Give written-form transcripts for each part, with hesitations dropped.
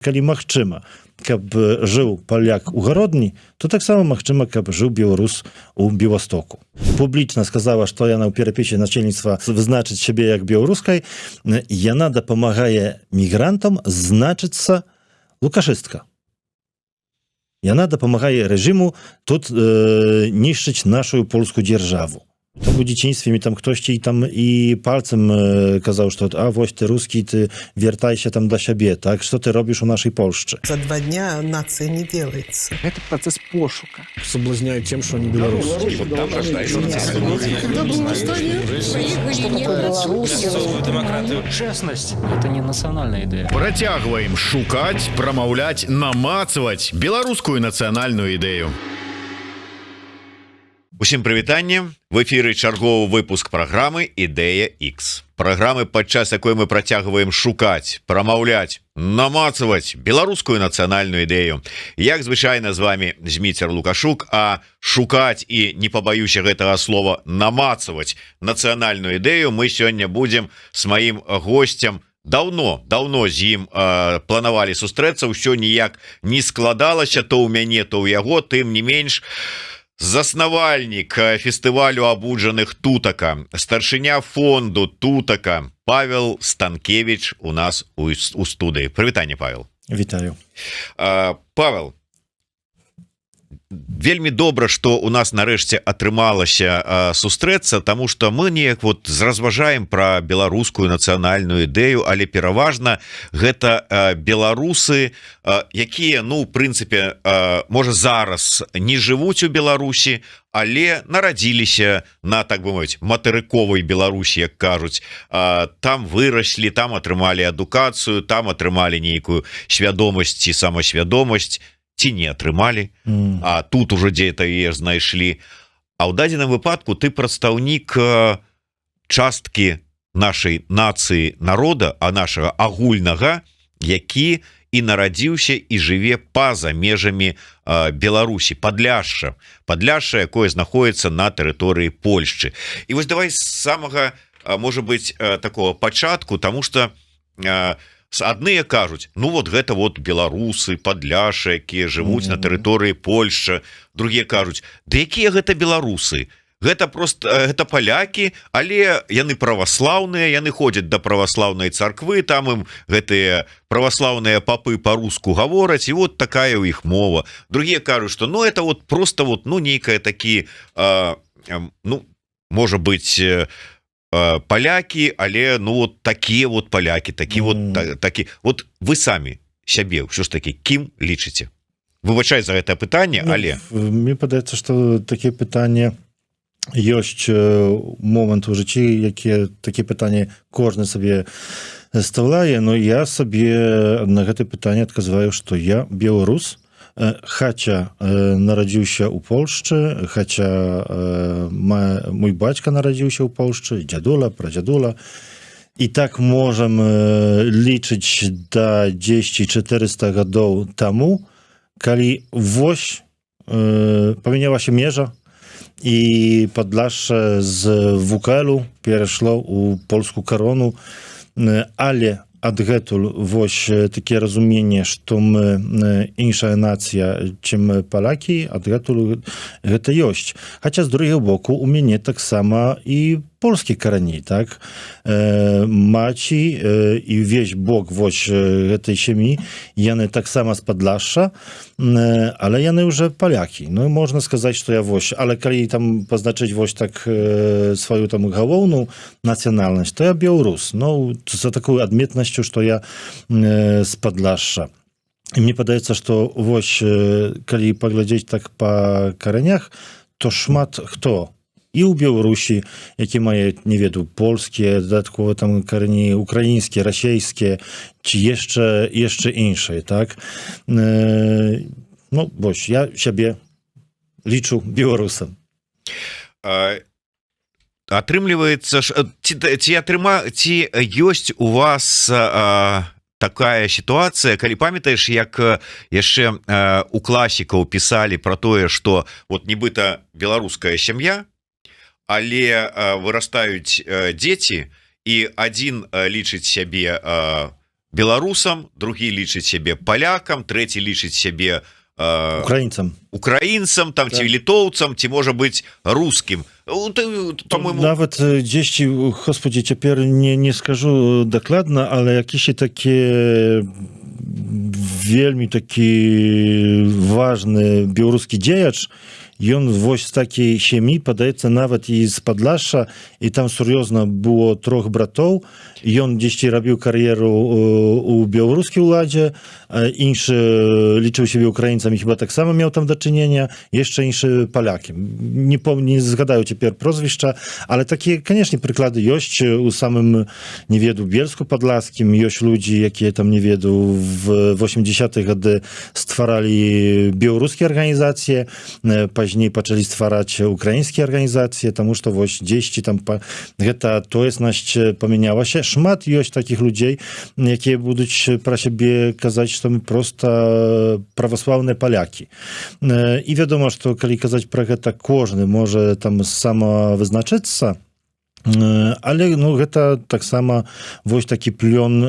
калі магчыма, каб жыў паляк у гародні, то таксама магчыма, каб жыў беларус у Беластоку. Публічна сказала, што яна ў перапісе начальніцтва вызначыць сябе як беларускай, яна дапамагае мігрантам значыцца лукашыстка. Яна дапамагае рэжыму тут нішчыць нашу польскую дзяржаву. To w dzieciństwie mi tam ktoś i tam i palcem kazał, że a włoś ty ruski, ty wiertaj się tam dla siebie, tak? Co ty robisz u naszej Polszczy? За 2 дня нация не делается. Это процесс пошука. Соблазняют тем, что они белорусы. Вот там рождается демократию. Честность – это не национальная идея. Працягваем шукаць, прамаўляць, намацваць беларускую нацыянальную ідэю. Усім прывітанне. В эфіры чарговы выпуск праграмы Ідэя X. Праграмы, падчас якой мы працягваем шукаць, прамаўляць, намацваць беларускую нацыянальную ідэю. Як звычайна з вами Зміцер Лукашук, а шукаць і, не пабаюся гэтага слова, намацваць нацыянальную ідэю мы сёння будзем з маім госцем. Давно з ім планавалі сустрэцца, ўсё ніяк не складалася, то ў мяне, то ў яго, тым не менш. Заснавальнік фестывалю абуджаных тутака, старшыня фонду тутака Павел Станкевич у нас у студыі. Прывітанне, Павел. Вітаю. Павел, вельмі добра, што у нас нарэшце атрымалася сустрэцца, таму што мы неяк вот разважаем пра беларускую нацыянальную ідэю, але пераважна гэта беларусы, якія, ну, в прынцыпе, можа зараз не жывуць у Беларусі, але нарадзіліся на, так бы мовіць, матэрыковай Беларусі, як кажуць, там выраслі, там атрымалі адукацыю, там атрымалі нейкую свядомасць ці самасвядомасць, ці не атрымалі, а тут уже дзе-то яе знайшлі. А ў дадзеным выпадку ты прадстаўнік часткі нашай нацыі народа, а нашага агульнага, які і нарадзіўся і жыве па-за межамі Беларусі, Падляшша, якое знаходіцца на тэрыторыі Польшчы. І вось давай з самага, можа быць, такого пачатку, таму што адныя кажуць, ну вот гэта вот беларусы, Падляшша, якія жывуць на тэрыторыі Польшчы, другія кажуць, да якія гэта беларусы? Гэта просто гэта палякі, але яны праваслаўныя, яны ходзяць да праваслаўнай царквы, там ім гэтыя праваслаўныя папы па-руску гавораць, і вот такая ў іх мова. Другія кажуць, што ну это вот просто вот, ну нейкая такі, ну, можа быць, палякі, але ну вот такія вот палякі, такі вот такі. Вот вы самі сябе ўсё ж такі кім лічыце? Выбачай за гэтае пытанне, але мне падаецца, што такія пытанні ёсць момант у жыцці, якія такія пытанні кожны сабе стаўляе, но я сабе на гэтае пытанне адказваю, што я беларус, хаця нарадзіўся ў Польшчы, хаця мой бацька нарадзіўся ў Польшчы, дзядула, прадзядула, і так можам лічыць да 10-400 гадоў таму, калі вось памянялася межа і Падляшша з ВКЛ перайшло ў польскую карону, але адгэтуль вось такія разуменне, што мы іншая нацыя, чым палякі, адгэтуль гэта ёсць. Хаця з другого боку у мяне таксама і польскі карані, так? Маці і ўвесь бок вось гэтай сям'і, яны таксама з Падляшша, але яны ўжо палякі. Ну, можна сказаць, што я вось, але калі там пазначыць вось так сваю там галоўную нацыянальнасць, то я беларус. Ну, за такую адметнасцю, што я з Падляшша. І мне падаецца, што вось, калі паглядзець так па каранях, то шмат хто і ў Беларусі, які мае, не ведаю, польскія, дадаткова там карані украінскія, расейскія, ці яшчэ іншыя, так? Ну, вось, я сябе лічу беларусам. Атрымліваецца, ці ёсць у вас такая сітуацыя, калі памятаеш, як яшчэ у класікаў пісалі пра тое, што вот нібыта беларуская сям'я, але вырастаюць дзеці, і адзін лічыць сябе беларусам, другі лічыць сябе палякам, трэці лічыць сябе Украінцам. украінцам, там ці літоўцам, ці можа быць рускім. По-моему, Нават дзесьці, господі, цяпер не скажу дакладна, але якісь такі вельмі такі важны беларускі дзеяч, ён вось з такій сям'і, падаецца, нават і з Падлашша, і там сур'ёзна было 3 братоў, ён дзесьці рабіў кар'еру у беларускай уладзе, іншы лічыў сябе украінцамі, хіба таксама меў там дачынення, яшчэ іншы палякі. Не згадаю цяпер прозвішча, але такія, канешне, прыклады ёсць у самым, не веду, Бельску Падласскім, ёсць людзі, якія там, не веду, в 80-х гады стваралі беларускія арганізацыі, пазней пачалі ствараць украінскія арганізацыі, таму што вось дзесьці там гэта тоеснасць памянялася. Шмат ёсць такіх людзей, якія будуць пра сябе казаць, што мы проста праваслаўныя палякі. І вядома, што калі казаць пра гэта, кожны можа там самавызначыцца, але ну, гэта таксама вось такі плён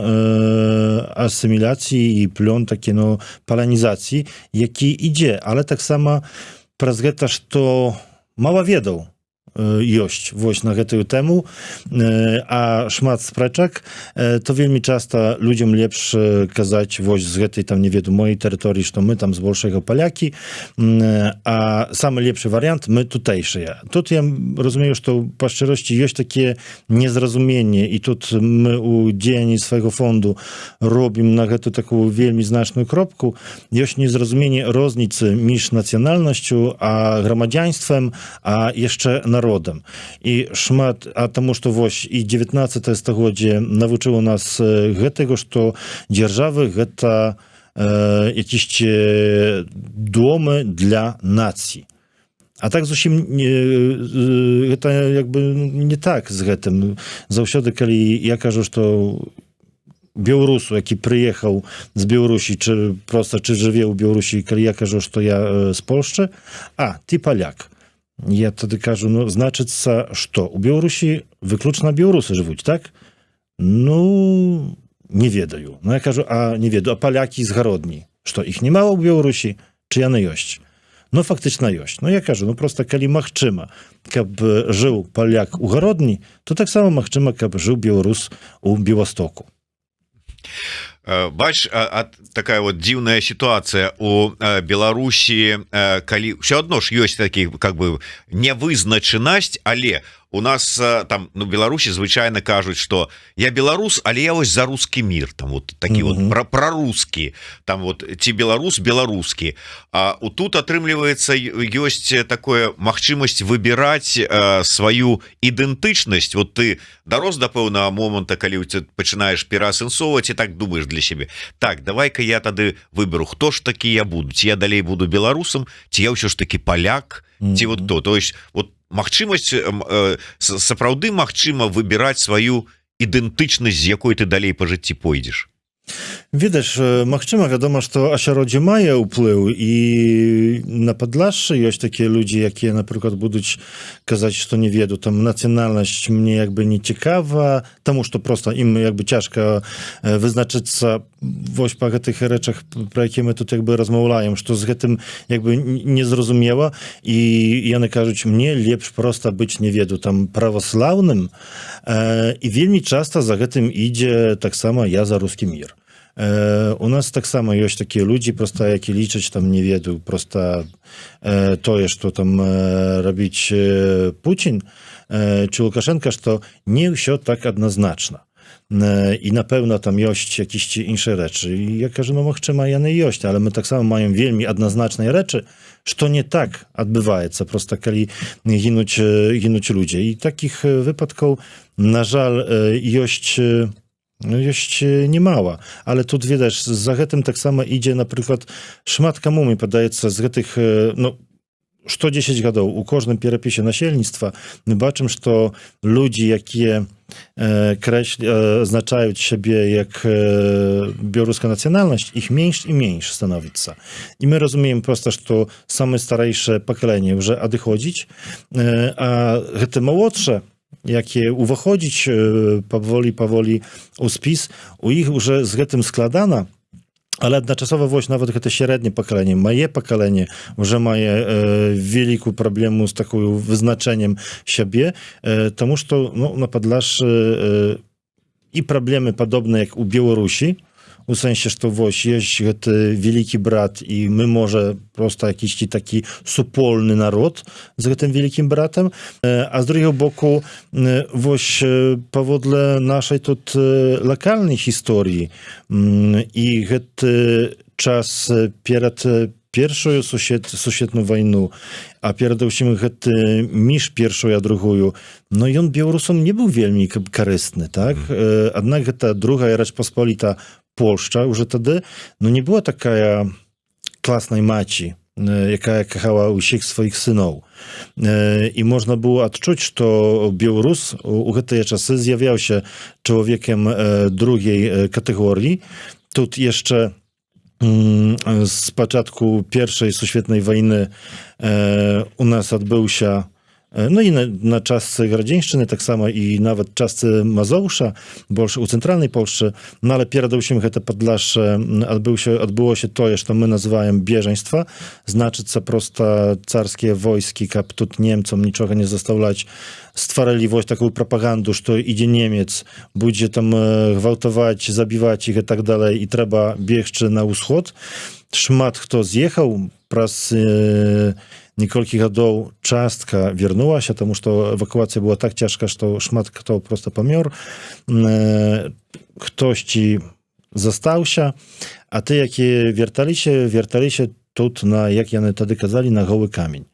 асіміляцыі і плён такі, ну, паланізацыі, які ідзе, але таксама праз гэта, што мала ведаў ёсць вось на гэтую тэму, а шмат спрэчак, то вельмі часта людзям лепш казаць вось з гэтай там, не веду, моей тэрыторыі, што мы там збольшага палякі, а самы лепшы варыянт мы тутэйшыя. Тут я разумею, што па шчыросці ёсць такія незразуменні, і тут мы у дзеянні свайго фонду робім на гэту такую вельмі значную кропку. Ёсць незразуменне розніцы між нацыянальнасцю, а грамадзянствам, а яшчэ народам. І шмат, а таму што вось і 19 стагоддзе навучыла нас гэтага, што дзяржавы гэта якісь домы для нацый. А так зусім гэта як бы не так з гэтым. Заўсёды, калі я кажу, што беларусу, які прыехаў з Беларусі, чи жыве ў Беларусі, калі я кажу, што я з Польшчы, а ты паляк. Я тады кажу, ну, значыцца, што? У Беларусі выключна беларусы жывуць, так? Ну, не ведаю. Ну, я кажу, не ведаю, а палякі з гародні? Што, іх немало ў Беларусі? Чи яны ёсць? Ну, фактычна ёсць. Ну, я кажу, ну, просто калі магчыма, каб жыў паляк у гародні, то таксама магчыма, каб жыў беларус у Беластоку. Бач, такая вот дзіўная сітуацыя у Беларусі, калі ўсё адно ж ёсць такі как бы нявызначанасць, але у нас там, ну, Беларусі звычайна кажуць, што я беларус, але я вось за рускі мір, там вот такі вот прарускі, там вот ці беларус беларускі. А тут атрымліваецца ёсць такое магчымасць выбіраць сваю ідэнтычнасць. Вот ты дарос да пэўнага моманта, калі ты пачынаеш пераасэнсоўваць і так думаеш для сябе: так, давай-ка я тады выберу, хто ж такі я буду, ці я далей буду беларусам, ці я ўсё ж такі паляк, ці вот то есть вот магчымасць, сапраўды магчыма выбіраць сваю ідэнтычнасць, з якой ты далей па жыцці пойдзеш. Відаць, магчыма, вядома, што асяроддзе мае ўплыў, і на Падлашшы ёсць такія людзі, якія, напрыклад, будуць казаць, што не веду, там нацыянальнасць мне як бы не цікава, таму што просто ім як бы цяжка вызначыцца вось па гэтых рэчах, пра якія мы тут як бы размаўляем, што з гэтым як бы незразумела, і яны кажуць, мне лепш проста быць, не веду, там праваслаўным, і вельмі часта за гэтым ідзе таксама я за рускі мір. У нас таксама ёсць такія людзі, проста які лічаць, там, не ведаю, проста тое, што там рабіць Пуцін ці Лукашенка, што не ўсё так адназначна. І, напэўна, там ёсць якісь іншыя рэчы. І я кажу, ну, магчыма, яны ёсць, але мы таксама маем вельмі адназначныя рэчы, што не так адбываецца, проста калі гінуць людзі. І такіх выпадкаў, на жаль, ёсць немало, але тут, відаць, за гэтым таксама ідзе, напрыклад, шмат каму, мне падаецца, з гэтых, ну, што 10 гадоў у кожным перапісе насельніцтва мы бачым, што людзі, якія азначаюць сябе як беларуская нацыянальнасць, іх менш і менш становіцца. І мы разумеем проста, што самае старэйшае пакаленне ўжо адыходзіць, а гэта малодшае, jakie уваходзіць паволі у спіс, у іх уже з гэтым складана, але адначасова вось нават гэта сярэдняе пакаленне, мае пакаленне уже мае вялікую праблему з такою вызначэннем сябе, таму што на Падляшшы і праблемы падобныя як у Беларусі, у сэнсе, што вось ёсць гэты вялікі брат і мы можа проста якісьці такі супольны народ з гэтым вялікім братам, а з другого боку вось паводле нашай тут лакальнай гісторыі і гэты час перад першую сусветную вайну, а перадусім гэты між першую а другую, ён беларусам не быў вельмі карысны, так? Аднак гэта другая Рэчпаспаліта Польшча уже тады, не była taka klasnej maci, jaka kochała усіх swoich synów. I można było odczuć, że Białorus u tej czasy zjawiał się człowiekiem drugiej kategorii. Tu jeszcze z początku pierwszej świetnej wojny u nas odbył się i na czasy Grodzieńszczyny, tak samo i nawet czasy Mazowsza, больше u centralnej Polski, ale перадусім гэта Падляшsze odbyło się to, co my nazywamy bieżeństwa, znaczy co prosto carskie wojski, kab тут Niemcom niczego nie zostawiać, stwarali właśnie taką propagandę, że idzie Niemiec, będzie tam gwałtować, zabiwać ich i tak dalej i trzeba biegć na wschód. Szmat kto zjechał, pras niekólki гадоў частка вярнулася, таму што эвакуацыя была так цяжка, што шмат хто проста памёр, хтосьці застаўся, а ты, якія вярталіся тут на, як яны тады казалі, на голы камень.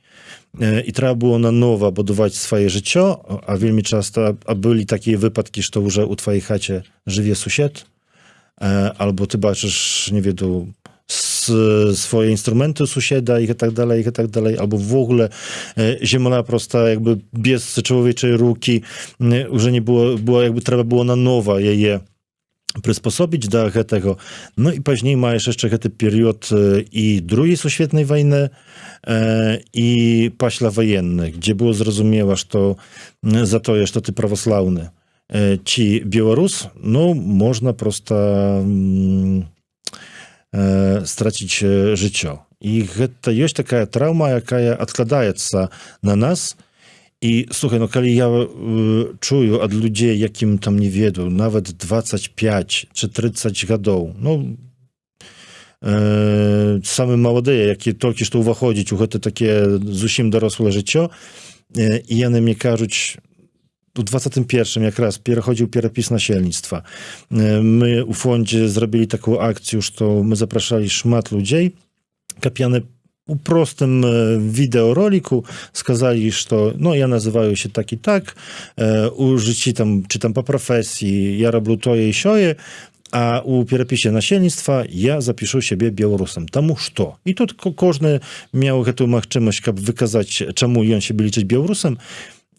І трэба было нанова будаваць сваё жыццё, а вельмі часта былі такія выпадкі, што ўжо ў тваёй хаце жыве сусед, albo ty baczysz, nie wiem, swoje instrumenty sąsiada i tak dalej, albo w ogóle ziemia prosta jakby bez człowieczej ruki, już nie było jakby trzeba było na nowo je przysposobić do tego. No i później masz jeszcze ten period i II świetnej wojny i paślawojenny, gdzie było zrozumiałe, że za to jest, że ty prawosławny ci Białorus, można prosto stracić życie. I to jest taka trauma, jaka odkładaється na nas. I słuchaj, kiedy ja czuję od ludzi, jakim tam nie wiedzą, nawet 25 czy 30 lat, same młode, jakie tylko że uwachodzić u te takie zupełnie dorosłe życie, i one mi każą, w 21 jak raz przechodził przepis nasielnictwa. My u fondzie zrobili taką akcję, że my zapraszali szmat ludzi, kapiany u prostym wideoroliku skazali, że ja nazywają się tak i tak, u życi tam, czy tam po profesji, ja robię to i sioje, a u przepisie nasielnictwa ja zapiszę siebie Białorusem. Tamu što? I tu każdy miał tę możliwość, żeby wykazać, czemu on się liczyć Białorusem.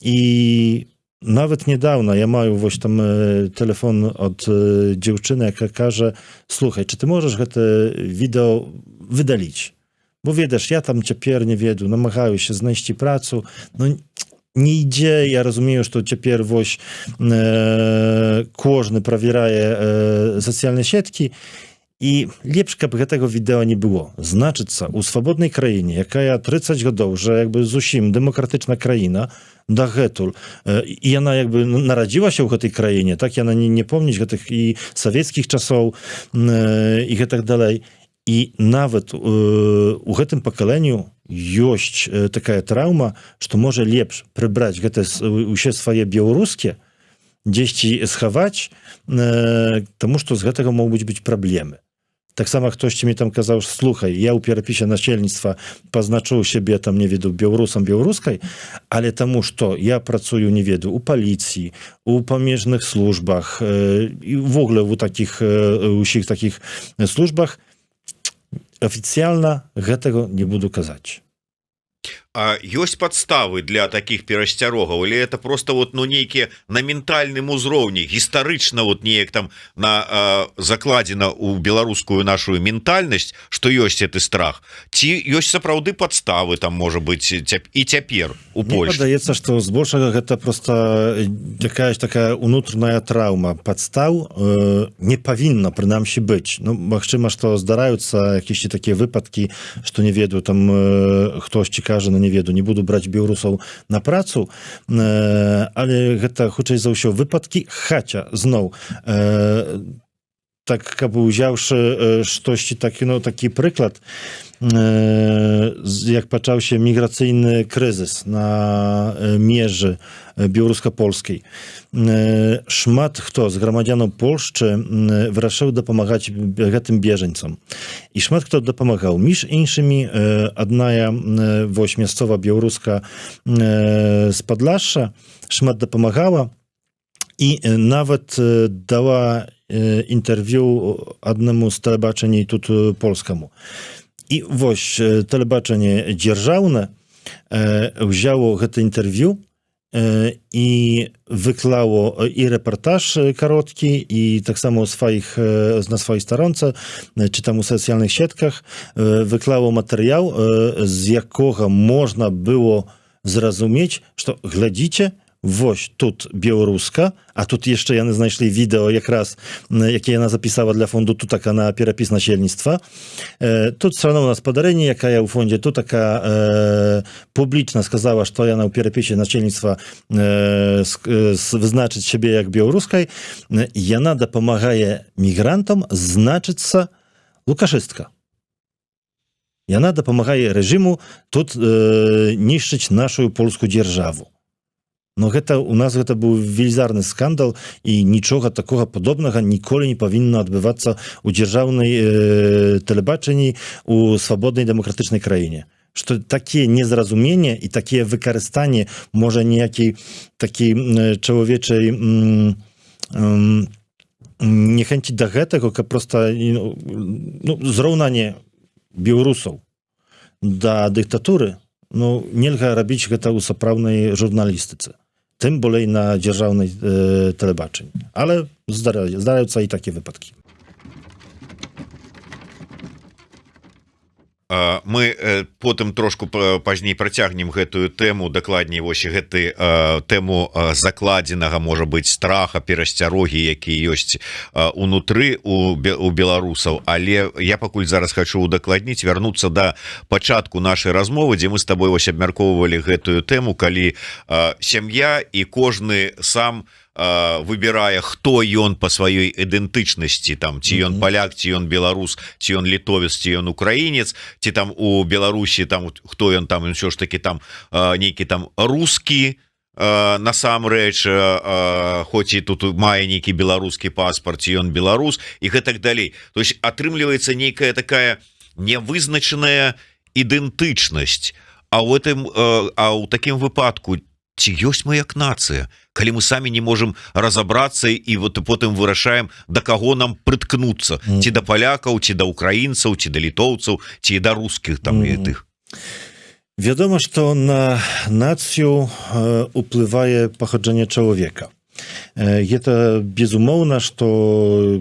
I nawet niedawno ja mam właśnie tam telefon od dziewczyny, jaka każe, słuchaj, czy ty możesz to wideo wydalić? Bo wiedziesz, ja tam ciepер nie wiedu, namagają się znaleźć pracę, nie idzie, ja rozumiem, że to ciepер właśnie każdy prawieraje socjalne sieci i lepsze, żeby tego wideo nie było. Znaczy co, u swobodnej krainie, jaka ja 30 lat, że jakby zusim demokratyczna kraina, da hetul. I ona jakby narodziła się w tej krainie, tak? Ja nie pomnieć tych i sowieckich czasów i tak dalej. I nawet u tym pokoleniu jest taka trauma, że może lepsze przybrać te swoje białoruskie, gdzieś schować, тому że z tego mogą być problemy. Tak samo ktoś mi tam kazał, słuchaj, ja u przepisie nasielnictwa poznaczył siebie tam, nie wiem, Białorusem, białoruskiej, ale тому, że ja pracuję, nie wiem, u policji, u pomierzchnych służbach i w ogóle u wszystkich takich służbach, oficjalnie tego nie budu kazać. А ёсць падставы для таких перасцярогаў, или это просто вот ну нейкія на ментальным узроўні гістарычна вот неяк там на закладзена у беларускую нашу ментальнасць, что ёсць гэты страх, ці ёсць сапраўды падставы там можа быть і цяпер у Мне Польше? падаецца, што збольшага гэта просто такая унутраная траўма. Падстаў не павінна прынамсі быць. Ну, магчыма, што здараюцца якісь такія выпадкі, што не ведаю, там хтосьці кажа, не ведаю, не буду браць беларусаў на працу, але гэта хутчэй за ўсё выпадкі, хаця зноў так каб узяўшы штосьці такі, ну, такі прыклад, як пачаўся міграцыйны крызіс на межы беларуска-польскай, шмат хто з грамадзянаў Польшчы вырашыў дапамагаць гэтым бежанцам, і шмат хто дапамагаў. Між іншымі адная вось мясцова беларуска з Падляшша шмат дапамагала і нават дала інтэрв'ю аднаму з тэлебачанняў тут польскаму. І вось тэлебачанне дзяржаўнае ўзяло гэта інтэрв'ю і выклало і рэпартаж кароткі, і таксама на сваёй старонцы, ці там у сацыяльных сетках выклало матэрыял, з якога можна было зразумець, што глядзіце, вось тут беларуска, а тут яшчэ яны знайшлі відэо якраз, яке яна запісала для фонду Тутака на перапіс насельніцтва. Тут все равно у нас падарэнне, якая ў фонде Тутака публічна сказала, што яна ў перапісе насельніцтва вызначыць сябе як беларускай. Яна дапамагае мігрантам, значыцца лукашыстка. Яна дапамагае рэжыму тут нішчыць нашу польскую дзяржаву. Но гэта у нас гэта быў велізарны скандал, і нічога такога падобнага ніколі не павінна адбывацца ў дзяржаўнай тэлебачанні у свабоднай дэмакратычнай краіне. Што такія незразумення і такія выкарыстанні можа ніякай такі чалавечай нехэнці да гэтага, каб проста зраўнанне беларусаў да дыктатуры, нельга рабіць гэта ў сапраўднай журналістыцы. Тым болей на дзяржаўнай тэлебачанні. Але здараюцца і такія выпадкі. Мы потым трошку пазней працягнем гэтую тэму, дакладней вось гэты тэму закладзенага, можа быць, страха, перасцярогі, які ёсць унутры у беларусаў. Але я пакуль зараз хачу удакладніць, вярнуцца да пачатку нашай размовы, дзе мы з табой вось абмяркоўвалі гэтую тэму, калі сям'я і кожны сам выбірае, хто ён па сваёй ідэнтычнасці, там ці ён паляк, ці ён беларус, ці ён літовец, ці ён украінец, ці там у Беларусі там хто ён там, ўсё ж таки там нейкі там рускі насамрэч, хоць і тут мае нейкі беларускі паспарт, ці ён беларус і гэтак далей. То есть атрымліваецца нейкая такая нявызначаная ідэнтычнасць. А ў такім выпадку ці ёсць мы як нацыя, калі мы самі не можам разабрацца і вот потым вырашаем, да каго нам прыткнуцца, ці да палякаў, ці да украінцаў, ці да літоўцаў, ці да рускіх там гэтых. Вядома, што на нацыю уплывае паходжанне чалавека. Гэта безумоўна, што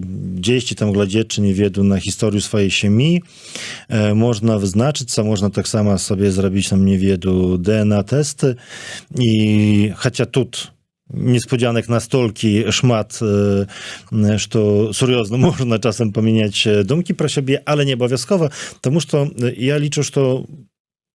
дзесьці там глядзячы, не ведаю, на гісторыю сваёй сям'і можна вызначыцца, можна таксама сабе зрабіць, там, не ведаю, ДНА-тэсты, і хаця тут неспадзянак настолькі шмат, што сур'ёзна можна часам памяняць думкі пра сябе, але не абавязкова, таму што я лічу, што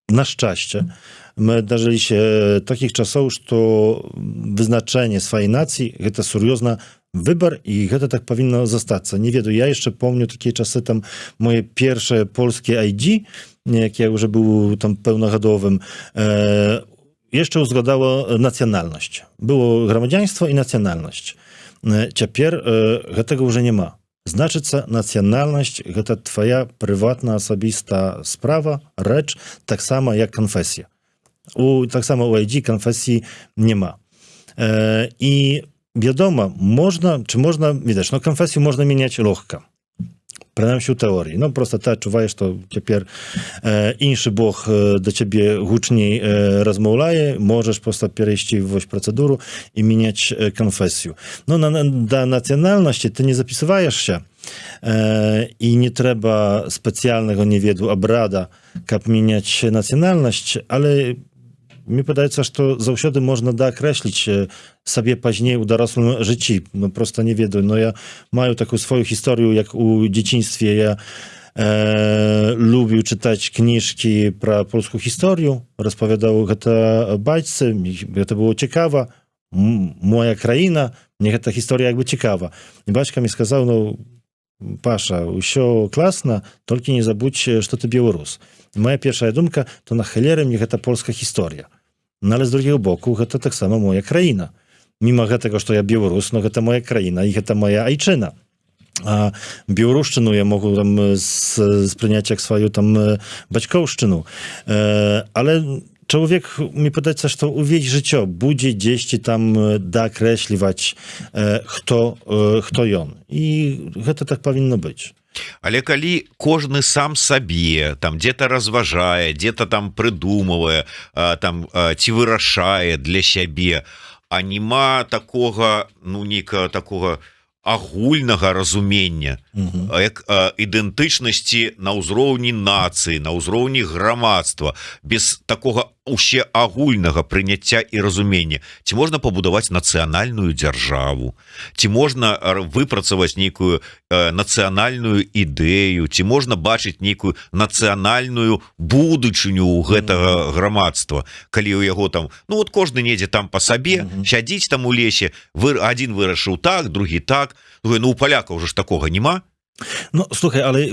на шчасце мы дажыліся такіх часоў, што вызначэнне сваёй нацыі гэта сур'ёзна выбар, і гэта так павінна застацца. Не ведаю, я яшчэ помню такія часы, там моje першае польскі ID, як я уже быў там пэўнагадовым, яшчэ ўзгадала нацыянальнасць. Было грамадзянства і нацыянальнасць. Цяпер гэтага ўжо няма. Значыцца, нацыянальнасць гэта твая прыватна асабістая справа, рэч, таксама як канфесія. Таксама у ID канфесіі няма. І вядома, можна, відаць, канфесію можна мяняць лёгка. Прынамсі ў тэорыі. Ну просто ты адчуваеш, што цяпер іншы бог да цябе гучней размаўляе, можаш просто перайсці вось працэдуру і мяняць канфесію. Ну да нацыянальнасці ты не запісваешся і не трэба спецыяльнага, не веду, абрада, каб мяняць нацыянальнасць, але мне падаецца, што заўсёды можна даакрэсліць сабе пазней у дарослым жыцці. Ну, просто не ведаю, но я маю такую сваю гісторыю, як у дзяцінстве я любіў чытаць кніжкі пра польскую гісторыю, распавядаў гэта бацьцы, гэта было цікава, моя краіна, мне гэта гісторыя як бы цікава. І бацька мне сказаў, ну, Паша, ўсё класна, толькі не забудь, што ты беларус. Моя першая думка, то на халеры мне гэта польская гісторыя. Ну, але з другого боку, гэта таксама моя краіна. Міма гэтага, што я беларус, но гэта моя краіна і гэта моя айчына. А беларушчыну я могу там спрыняць як сваю там бацькоўшчыну. Але чалавек, мне падаецца, што ўвесь жыццё будзе дзесьці там даакрэсліваць, хто ён. І гэта так павінна быць. Але калі кожны сам сабе там где-то разважае, где-то там прыдумывае, там ці вырашае для сябе, а нема такога, ну, нейкага такога агульнага разумення, як ідэнтычнасці на ўзроўні нацыі, на ўзроўні грамадства, без такога усеагульнага прыняцця і разумення. Ці можна пабудаваць нацыянальную дзяржаву, ці можна выпрацаваць нейкую нацыянальную ідэю, ці можна бачыць нейкую нацыянальную будучыню ў гэтага грамадства, калі ў яго там, ну вот кожны недзе там па сабе, сядзіць там у лесе, адзін вырашыў так, другі так, ну у палякаў уже ж такога нема. Ну, слухай, але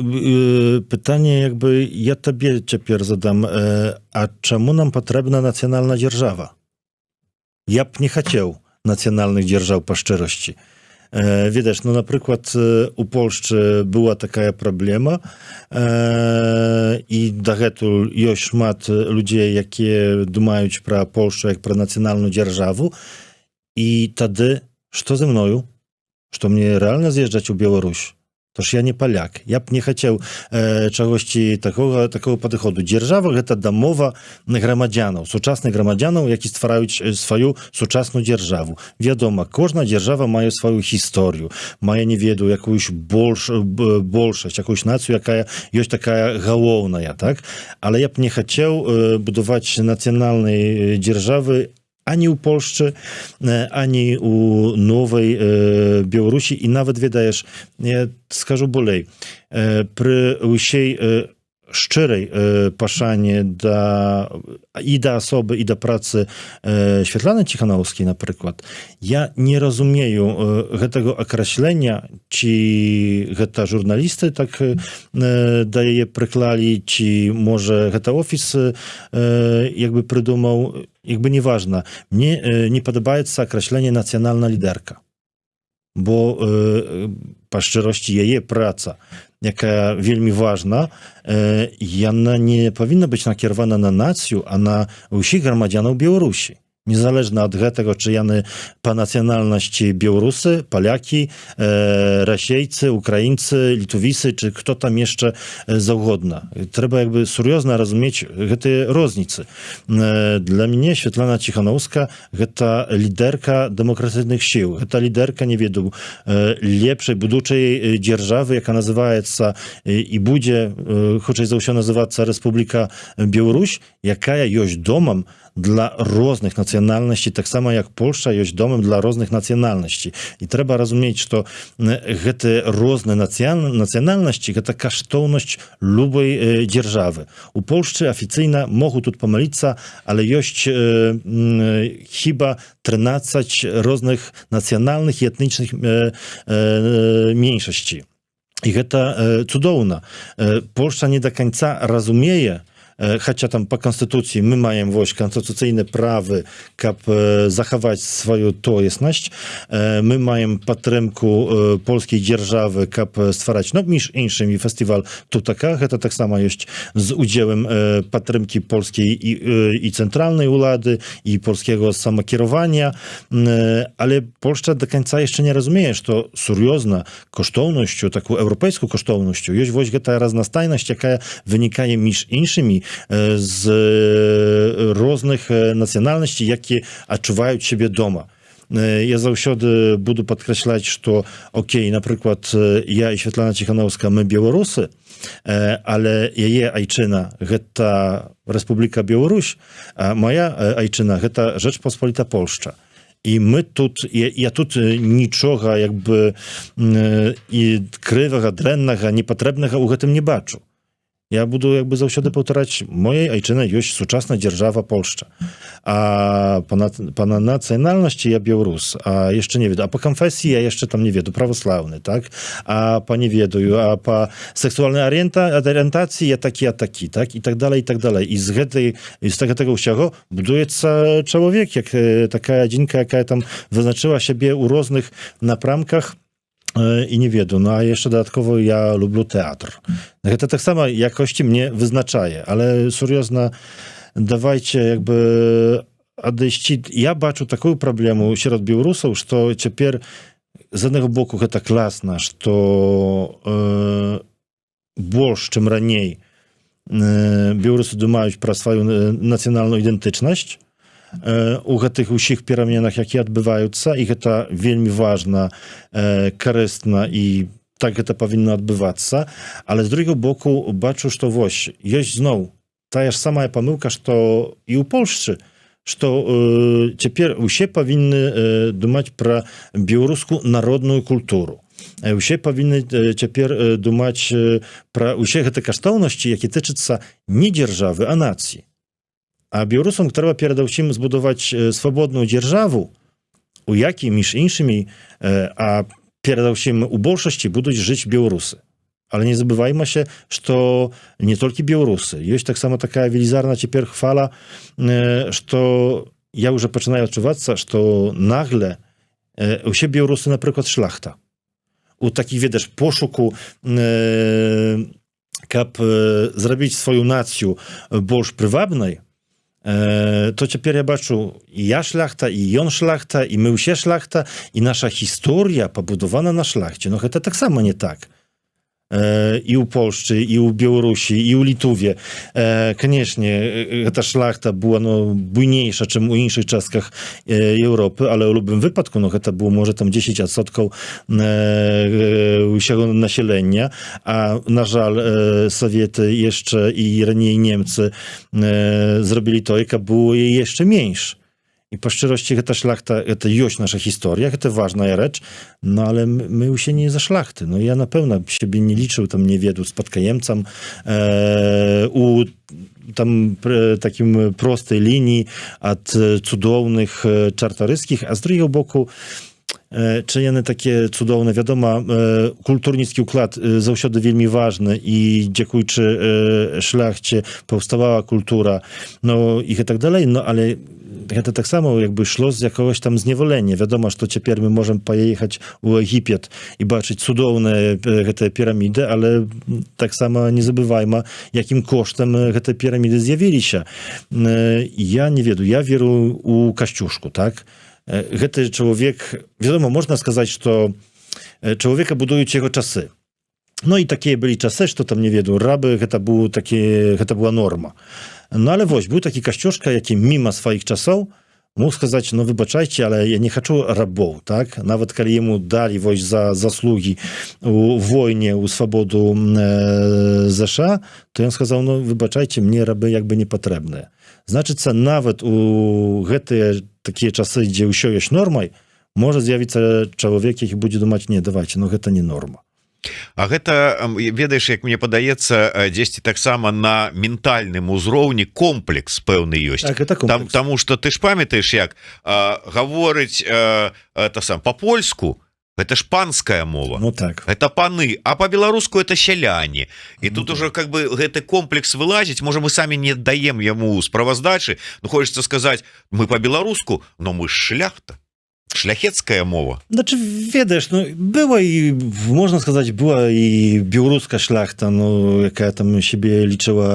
пытанне, якби, я табе цяпер задам, а чаму нам патрэбна нацыянальная дзяржава? Я б не хацеў нацыянальных дзяржаў па шчырасці. Відаць, ну, напрыклад, у Польшчы была такая праблема, і дагэтуль ёсць шмат людзей, якія думаюць пра Польшчу як пра нацыянальную дзяржаву, і тады што за мною? Што мне рэальна з'язджаць у Беларусь? Toż ja nie Polak. Ja nie chciał czegoś takiego podchodu. Dzierżawa гэта domowa gromadzianów, współczesnych gromadzianów, які stwarają swoją współczesną dzierżawę. Wiadomo, każda dzierżawa ma swoją historię, ma, nie wiedu, jakąś bolszość, jakąś nację, jaka jest taka główna, tak? Ale ja nie chciał budować nacjonalnej dzierżawy ani u Polszczy, ani u Nowej Białorusi i nawet, wiedajesz, ja skażu bolej, przy usiej szczerej paszanie i do osoby, i do pracy Świetlany Cichanowskiej na przykład, ja nie rozumieję tego określenia, czy ta żurnalisty tak daje je przyklali, czy może ta ofis jakby przydumał, jakby nieważne. Mnie nie podoba się określenie nacjonalna liderka, bo po szczerości jej praca, jaka wielmi ważna, ona nie powinna być nakierowana na nację, a na wszystkich gromadzianów Białorusi. Niezależnie od tego, czy jany po nacjonalności Białorusy, Polaki, Rasiejcy, Ukraińcy, Litwicy, czy kto tam jeszcze zaugodna. Trzeba jakby serioznie rozumieć te różnice. Dla mnie Świetlana Cichanowska to liderka demokratycznych sił. To liderka, nie wiem, lepszej, buduczej dzierżawy, jaka nazywa się i będzie, choć zawsze nazywać się Republika Białoruś, jaka jest domem dla różnych nacjonalności, tak samo jak Polska jest domem dla różnych nacjonalności. I trzeba rozumieć, że te różne nacjonalności to kosztowność lubiej dzierżawy. U Polski oficjalnie mogą tu pomylić się, ale jest chyba 13 różnych nacjonalnych i etnicznych mniejszości. I to cudowne. Polska nie do końca rozumie хаця там по канстытуцыі мы маем вось канстытуцыйныя правы, каб захаваць сваю тоеснасць, мы маем падтрымку польскай дзяржавы, каб ствараць, ну, між іншымі фестываль Тутака, гэта таксама ёсць з удзелам падтрымкі польскай і цэнтральнай улады, і польскага самакіравання, але Польшча до конца яшчэ не разумее, што сур'ёзна каштоўнасцю, такую еўрапейскую каштоўнасцю ёсць вось гэтая разнастайнасць, якая вынікае між іншымі з розных нацыянальнасцей, які адчуваюць сябе дома. Я заўсёды буду падкрэсляць, што окей, напрыклад, я і Святлана Ціханаўская, мы беларусы, але яе айчына гэта Рэспубліка Беларусь, а моя айчына гэта Rzeczpospolita Polska. І мы тут, я тут нічога як бы і крывага, дрэннага, непатрэбнага ў гэтым не бачу. Я буду як бы заўсёды паўтараць, моей айчына ёсць сучасная дзяржава Польшча. А па нацыянальнасці я беларус, а яшчэ не ведаю. А па канфесіі я яшчэ там не ведаю, праваслаўны, так? А па не ведаю, а па сексуальнай арыентацыі я такі, так? І так далей, і так далей. І з гэтага ўсяго будуецца чалавек, як такая адзінка, якая там вызначыла сябе ў розных напрамках, і не ведаю, ну а яшчэ дадаткова я люблю тэатр. Гэта таксама якосці мне вызначае, але сур'ёзна, давайце як бы адысці. Я бачу такую праблему сярод беларусаў, што цяпер з аднаго боку гэта класна, што больш, чым раней, беларусы думаюць пра сваю нацыянальную ідэнтычнасць, у гэтых усіх пераменах, якія адбываюцца, і гэта вельмі важна, карысна, і так гэта павінна адбывацца. Але з другого боку бачу, што вось, ёсць зноў тая ж самая памылка, што і ў Польшчы, што цяпер усе павінны думаць пра беларускую народную культуру. Усе павінны цяпер думаць пра усе гэты каштоўнасці, які тычацца не дзяржавы, а нацыі. А беларусам трэба перадусім збудаваць свабодную дзяржаву, у якій між іншымі, а перадусім у большасці будуць жыць беларусы. Але не забываймася, што не толькі беларусы. Ёсць таксама такая велізарная цяпер хвала, што я ўжо пачынаю адчувацца, што нагле усе беларусы, напрыклад, шляхта. У такіх, ведаш, пошуку, каб зрабіць сваю нацыю больш прывабнай, то цяпер я бачу, і я шляхта, і ён шляхта, і мы ўсе шляхта, і наша гісторыя пабудавана на шляхце. Но гэта таксама не так. І ў Польшчы, і ў Беларусі, і ў Літуве. Канешне, гэта шляхта была буйнейша, чым у іншых частках Еўропы, але ў любым выпадку гэта было, можа, там 10% ўсяго насялення, а, на жаль, Саветы яшчэ і раней немцы зрабілі тое, каб было яшчэ менш. І па шчырасці гэта шляхта, гэта ёсць наша гісторыя, гэта важная рэч, ну але мы ўсе не за шляхты. Ну я, напэўна, сябе не лічыў, там, не веду, спадкаемцам у там такім простай лініі ад цудоўных чартарыцкіх, а з другого боку, чи яны такія цудоўныя, вядома, культурніцкі ўклад заўсёды вельмі важны, і дзякуючы шляхце паўставала культура, ну і так далей, ну але гэта таксама як бы шло з якогось там зневолення. Вядома, што цяпер мы можам паехаць у Егіпет і бачыць цудоўныя гэтыя піраміды, але таксама не забывайма, якім коштам гэтыя піраміды з'явіліся. Я не ведаю, я веру у Касцюшку, так? Гэты чалавек, вядома, можна сказаць, што чалавека будуюць яго часы. Ну і такія былі часы, што там, не ведаю, рабы, гэта была норма. Ну але вось, быў такі Касцюшка, які міма сваіх часоў мог сказаць, ну выбачайце, але я не хачу рабоў, так? Нават калі яму далі вось за заслугі у войне, у свабоду ЗША, то ён сказаў, ну выбачайце, мне рабы як бы не патрэбныя. Значыцца, нават у гэтыя такія часы, дзе ўсё ёсць нормай, можа з'явіцца чалавек, які будзе думаць, не, давайце, ну гэта не норма. А гэта, ведаеш, як мне падаецца, дзесьці таксама на ментальным узроўні комплекс пэўны ёсць. Так, гэта комплекс. Таму што ты ж памятаеш, як гаворыць па-польску, это ж панская мова. Ну так. Это паны, а по-беларуску это сяляне. И тут уже как бы гэты комплекс вылазить, можа мы самі не даем яму справаздачы, ну хочется сказать, мы по-беларуску, но мы ж шляхта. Шляхецкая мова. Znaczy, wiesz, no, była i, można сказать, była i białoruska szlachta, no, jaka tam siebie liczyła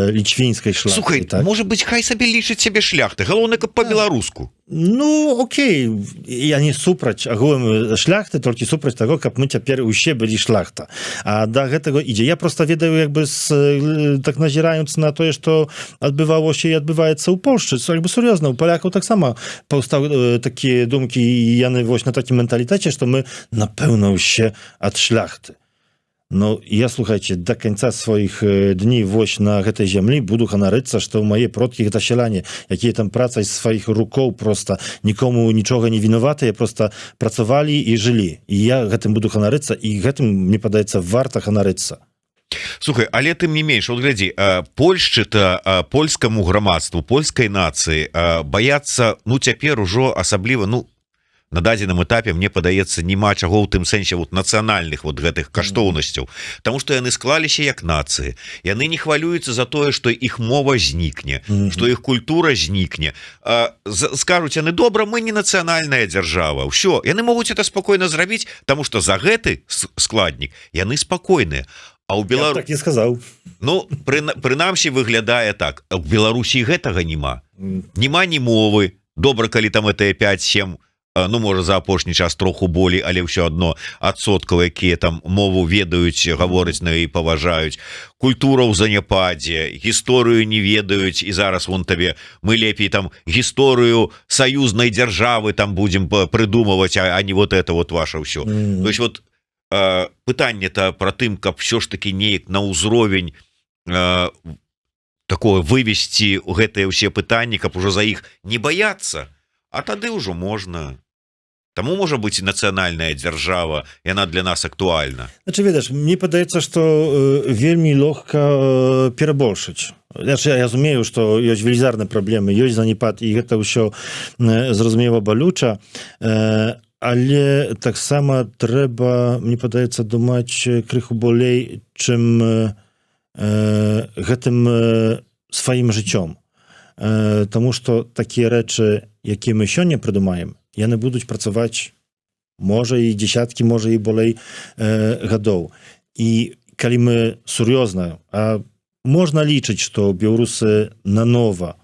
lićwieńskiej szlachty. Слухай, tak? может быть, хай себе лічыць себе шляхты. Галоўнае, каб по-беларуску. Ну, окей, я не супраць агулам шляхты, толькі супраць таго, каб мы цяпер усе былі шляхта. А да гэтага ідзе. Я просто ведаю, якби так назіраюць на тое, што адбывалося і адбываецца ў Польшчы. Якби сур'ёзна, у палякаў таксама паўстаў такія думкі, і яны вось на такім менталітэце, што мы, напэўна, усе ад шляхты. Ну, я, слухайце, до конца сваіх дней вось на гэтай зямлі буду ганарыцца, што мае продкі гэта сяляне, якія там працай сваіх рукоў просто нікому нічога не вінаватыя, просто працавалі і жылі. І я гэтым буду ганарыцца, і гэтым, мне падаецца, варта ганарыцца. Слухай, але тым не менш, вот глядзі, Польшчы-то польскаму грамадству, польскай нацыі баяцца, ну, цяпер ужо асабліва, ну, на дадзеным этапе, мне падаецца, няма чаго ў тым сэнсе вот нацыянальных вот гэтых каштоўнасцяў, таму што яны склаліся як нацыі, яны не хвалююцца за тое, што іх мова знікне, што іх культура знікне, скажуць яны, добра, мы не нацыянальная дзяржава, ўсё, яны могуць это спакойна зрабіць, таму што за гэты складнік яны спакойныя. А ў Я так і сказаў. Ну, прынамсі выглядае так, у Беларусі гэтага няма. Няма ні мовы, добра, калі там это 5-7, ну, можа, за апошні час троху болей, але ўсё адно адсоткаў, якія там мову ведаюць, гавораць на і паважаюць. Культура ў заняпадзе, гісторыю не ведаюць, і зараз вон табе мы лепей там гісторыю саюзнай дзяржавы там будзем прыдумываць, а не вот это вот ваше ўсё. То есть вот пытанне-то пра тым, каб все ж таки неяк на ўзровень такое вывесці гэтыя ўсе пытанні, каб ужо за іх не баяцца, а тады ўжо можна. Таму можа быць і нацыянальная дзяржава, яна для нас актуальна. Znaczy, wiesz, мне падаецца, што вельмі лёгка перабольшыць. Я разумею, што ёсць велізарныя праблемы, ёсць занепад, і гэта ўсё зразумела балюча, але таксама трэба, мне падаецца, думаць крыху болей, чым гэтым сваім жыццём. Таму што такія рэчы, якія мы сёння прыдумаем, яны будуць працаваць, можа, і дзесяткі, можа, і болей гадоў. І калі мы сур'ёзна, а можна лічыць, што беларусы нанова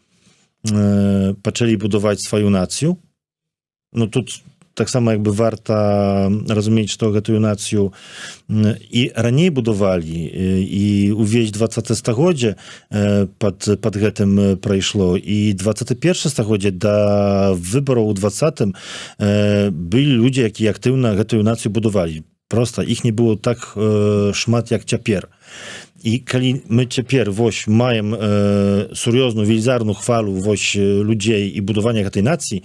пачалі будаваць сваю нацыю, ну тут таксама якби варта разумець, што гэтую нацыю і раней будавалі, і увесь 20 стагоддзе пад гэтым прайшло, і 21 стагоддзе да выбараў у 20-м былі людзі, якія актыўна гэтую нацыю будавалі. Проста іх не было так шмат, як цяпер. І калі мы цяпер вось маем сур'ёзную велізарную хвалу вось людзей і будавання гэтай нацыі,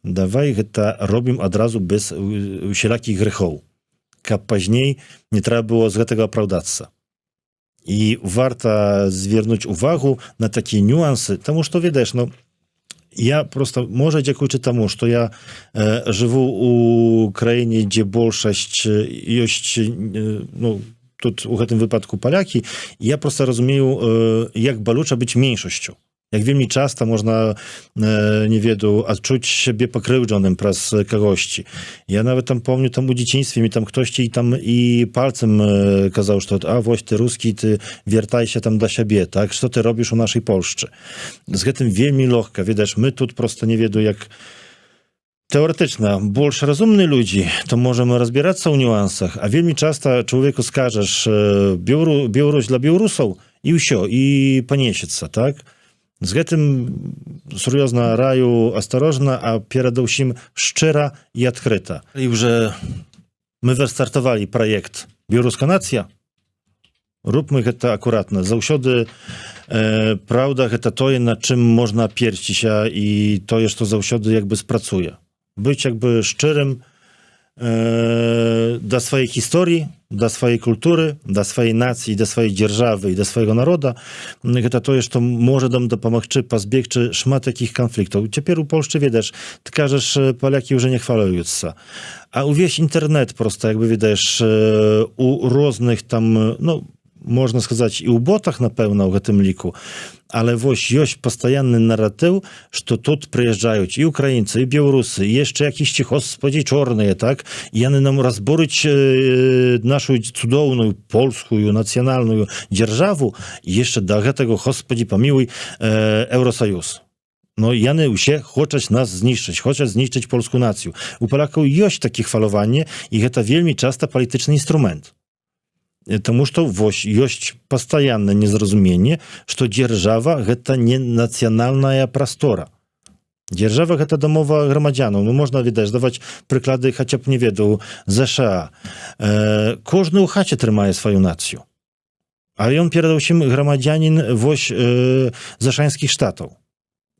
давай гэта робім адразу без усялякіх грэхоў, каб пазней не трэба было з гэтага апраўдацца. І варта звярнуць увагу на такія нюансы, таму што, ведаеш, ну, я просто, можа, дзякуючы таму, што я жыву у краіне, дзе большасць ёсць, ну, тут у гэтым выпадку палякі, я просто разумею, як балюча быць меншасцю. Як вельмі часта можна, не ведаю, адчуць сябе пакрыўджаным праз кагосьці. Я нават там помню, там у дзяцінстве мне там хтосьці там і пальцем казаў, што а вось ты рускі, ты вяртайся там да сябе, так, што ты робіш у нашай Польшчы. З гэтым вельмі лёгка, ведаеш, мы тут просто не ведаю, як тэоретычна больш разумныя людзі, то можам разбірацца ў нюансах, а вельмі часта чалавеку скажаш Беларусь для беларусаў, і ўсё, і панесецца, так? З гэтым сур'ёзна раю асторожна, а перадусім шчыра і адкрыта. І ўжо мы выстартавалі праект «Беларуска нацыя». Рубmy гэта акуратна. Заўсёды праўда гэта тое, над чым можна аперціся, і тое, што заўсёды якби спрацуе. Быць якби шчырым, да сваёй гісторыі, да сваёй культуры, да сваёй нацыі, да сваёй дзяржавы і да свайго народа. Гэта тое, што можа нам дапамагчы пазбегчы шмат такіх канфліктаў. Цяпер у Польшчы, ведаеш, ты кажаш, палякі ўжо не хвалююцца. А увесь інтэрнэт проста, як бы, ведаеш, у розных там, ну, можна сказаць, і ў ботах, напэўна, у гэтым ліку, але вось ёсць пастаянны наратыў, што тут прыязджаюць і украінцы, і беларусы, і яшчэ якісьці, господі, чорныя, так? І яны нам разборуць нашу цудоўную польскую нацыянальную дзяржаву, і яшчэ да гэтага, господі, памілуй, Еўросаюз. Ну, яны ўсе хочуць нас знішчыць, хочуць знішчыць польскую нацыю. У палякаў ёсць такі хвалаванне, і гэта вельмі часта палітычны інструмент. Таму што вось ёсць пастаяннае незразуменне, што дзяржава гэта не нацыянальная прастора. Дзяржава гэта дамова грамадзянаў. Ну, можна, відаць, даваць прыклады, хаця б, не ведаў, ЗША. Кожны ў хаце трымае сваю нацыю. А ён перадусім грамадзянін вось зашанскіх штатаў.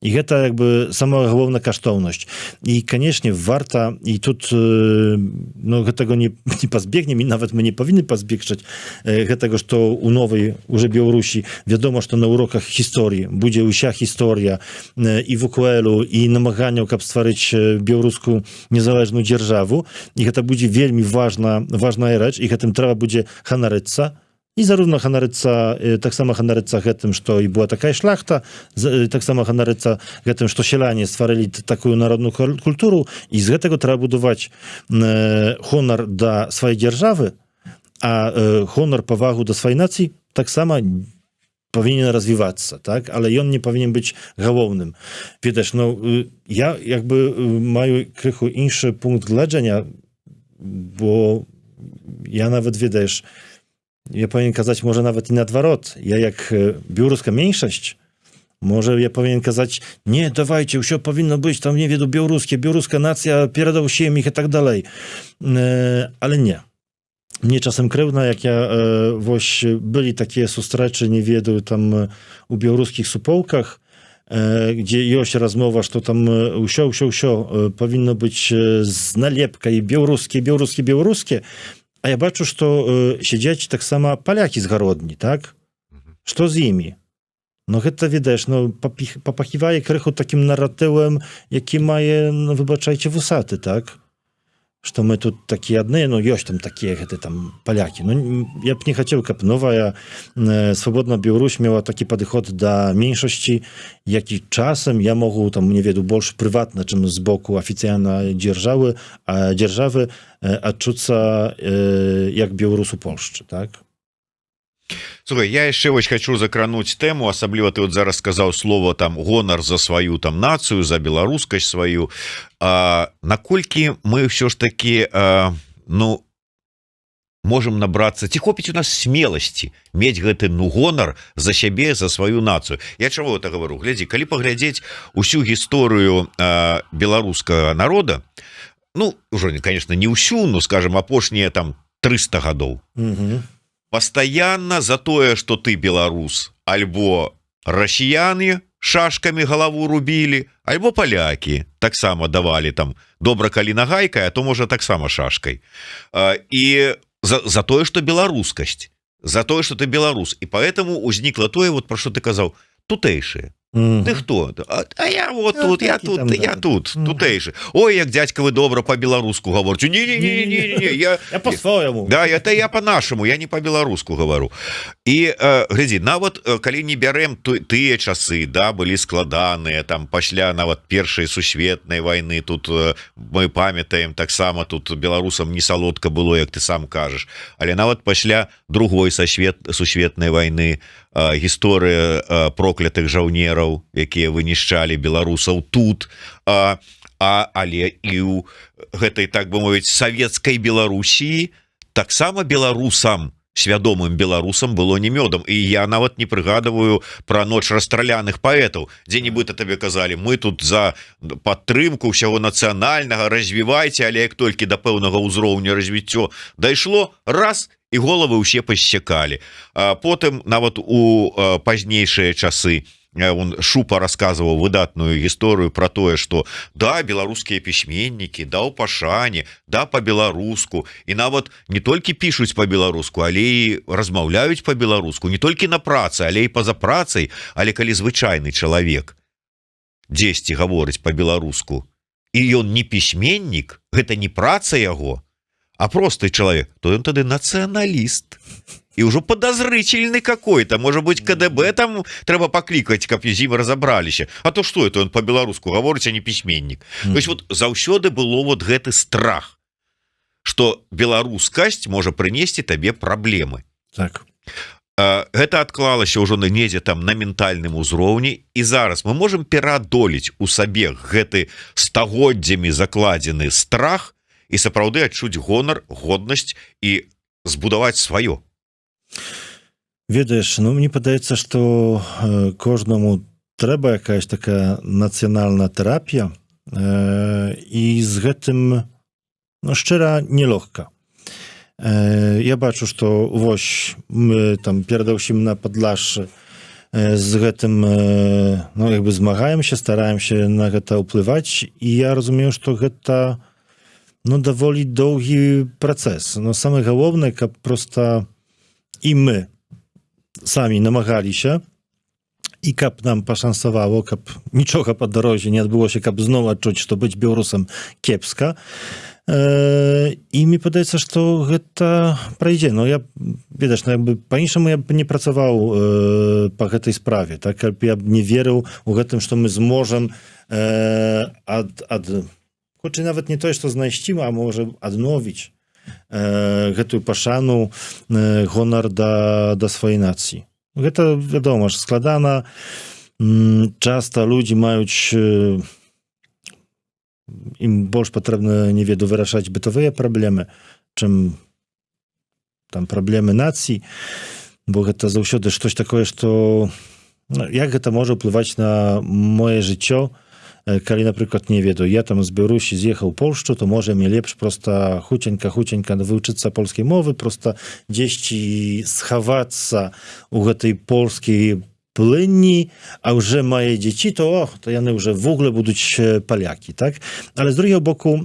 І гэта, як бы, самая галоўная каштоўнасць. І, канешне, варта, і тут, ну, гэтага не пазбегнем, і нават мы не павінны пазбегчаць гэтага, што ў новай уже Беларусі вядома, што на уроках гісторыі будзе ўся гісторыя і ВКЛ-у, і намаганняў, каб стварыць беларускую незалежную дзяржаву. І гэта будзе вельмі важная рэч, і гэтым трэба будзе ганарыцца. І зарówno ганарыцца, таксама ганарыцца гэтым, што і была такая шляхта, таксама ганарыцца гэтым, што сяляне стварылі такую народную культуру, і з гэтага трэба будаваць хонар да сваёй дзяржавы, а хонар, павагу да сваёй нацыі таксама павінен развівацца, так? Але ён не павінен быць галоўным. Ведаеш, ну, я, як бы, маю крыху іншы пункт гледжання, бо я нават, ведаеш, я павінен казаць, можа, нават і наадварот. Я, як беларуская меншасць, можа, я павінен казаць, не, давайце, ўсё павінна быць, там, не веду, беларуская нацыя перадусім іх і так далей. Але не. Мне часам крыўна, як я, вось, былі такія сустрэчы, не ведаю, там, у беларускіх суполках, дзе ёсць размова, што там ўсё павінна быць з налепкай беларускі. А я бачу, што сядзяць таксама палякі з гародні, так? Што з імі? Ну, гэта, відаеш, ну, папахівае крыху такім наратывам, які мае, ну, выбачайце, вусаты, так? Што мы тут такія адныя, ну, ёсць там такія гэты там палякі. Ну, я б не хацеў, каб новая свабодная Беларусь мела такі падыход да меншасці, які часам я могу, там, не веду, больш прыватна, чым з боку афіцыйнай дзяржавы, адчуцца як беларус у Польшчы, так? Слухай, я яшчэ вось хочу закрануць тэму, асабліва ты вот зараз сказаў слово там гонар за сваю там нацыю, за беларускасць сваю. Наколькі мы ўсё ж такі, ну, можем набрацца, ці хопіць у нас смеласці мець гэты, ну, гонар за сябе, за сваю нацыю. Я чаго это говорю? Глядзі, калі паглядзець усю гісторыю беларускага народа, ну, ўжо, конечно, не ўсю, но, скажем, апошнія там 300 гадоў. Постоянно за тое, что ты беларус, альбо расіяне шашками галаву рубілі, альбо палякі таксама давалі там добра калі нагайкай, а то можа таксама шашкай. І за тое, что беларускасць, за тое, что ты беларус. І поэтому узнікло тое, вот про што ты казаў, тутэйшыя. Ты хто? А я вот тут, я тут, тутэйшы. Ой, як дзядзька, вы добра по-беларуску гаворыце. Не, я по-свойму. Да, это я по-нашаму, я не по-беларуску гавару. І, глядзі, нават, калі не бярем тыя часы, да, былі складаныя, там, пасля нават першай сусветнай вайны, тут мы памятаем, таксама тут беларусам не салодка было, як ты сам кажаш. Але нават пасля другой сусветнай вайны гісторыя проклятых жаўнераў, якія вынішчалі беларусаў тут, але і ў гэтай, так бы мовіць, савецкай Беларусіі таксама беларусам, свядомым беларусам было не мёдам. І я нават не прыгадываю пра ноч расстраляных паэтаў, дзе-нібыта табе казалі, мы тут за падтрымку ўсяго нацыянальнага, развівайце, але як толькі да пэўнага ўзроўня развіццё дайшло, раз, і головы ўсе пасцякалі. Потым нават у пазнейшыя часы он Шупа рассказывал выдатную гісторыю про тое, что да, беларускія пісьменнікі, да, у пашане, да, по-беларуску, і нават не толькі пішуць по-беларуску, але і размаўляюць по-беларуску, не толькі на працы, але і па-за працай, але калі звычайны чалавек дзесьці гаворыць по-беларуску, і ён не пісьменнік, гэта не праца яго, а просты чалавек, то ён тады нацыяналіст. І ўжо подозрительны какой-то, может быть, КДБ там трэба паклікаць, каб з ім разабраліся. А то што это он по-беларуску гаворыць, а не пісьменнік. То есть вот заўсёды было вот гэты страх, што беларускасць можа прынесці табе праблемы. Так. Гэта адклалася ўжо недзе там на ментальным узроўні, і зараз мы можам пераадолець у сабе гэты стагоддзямі закладзены страх і сапраўды адчуць гонар, годнасць і збудаваць сваё. Ведаеш, ну мне падаецца, што кожнаму трэба якаясь такая нацыянальная тэрапія, і з гэтым, ну, шчыра, нелёгка. Я бачу, што вось мы там перадаўсім на Падлашшы з гэтым, ну, як бы змагаемся, стараемся на гэта ўплываць, і я разумею, што гэта, ну, даволі доўгі працэс. Но самае галоўнае, каб проста і мы самі намагаліся, і каб нам пашансавало, каб нічога па дарозе не адбылося, каб зноў адчуць, што быць беларусам кепска. І мне падаецца, што гэта прайдзе. Но я, ведаеш, ну, як бы па-іншаму я б не працаваў па гэтай справе, так, каб я б не верыў у гэтым, што мы зможам хоць і нават не тое, што знайсці, а можа адновіць гэтую пашану, гонар да сваёй нацыі. Гэта, вядома ж, складана. Часта людзі маюць, ім больш патрэбна, не веду, вырашаць бытавыя праблемы, чым там праблемы нацыі, бо гэта заўсёды штось такое, што як гэта можа ўплываць на моё жыццё, калі, напрыклад, не ведаю, я там з Беларусі з'ехаў у Польшчу, то можа мне лепш проста хуценька вывучыцца польскай мовы, проста дзесьці схавацца у гэтай польскай плынні, а ўжо мае дзеці, то яны ўжо в ogóle будуць палякі, так? Але з другого боку,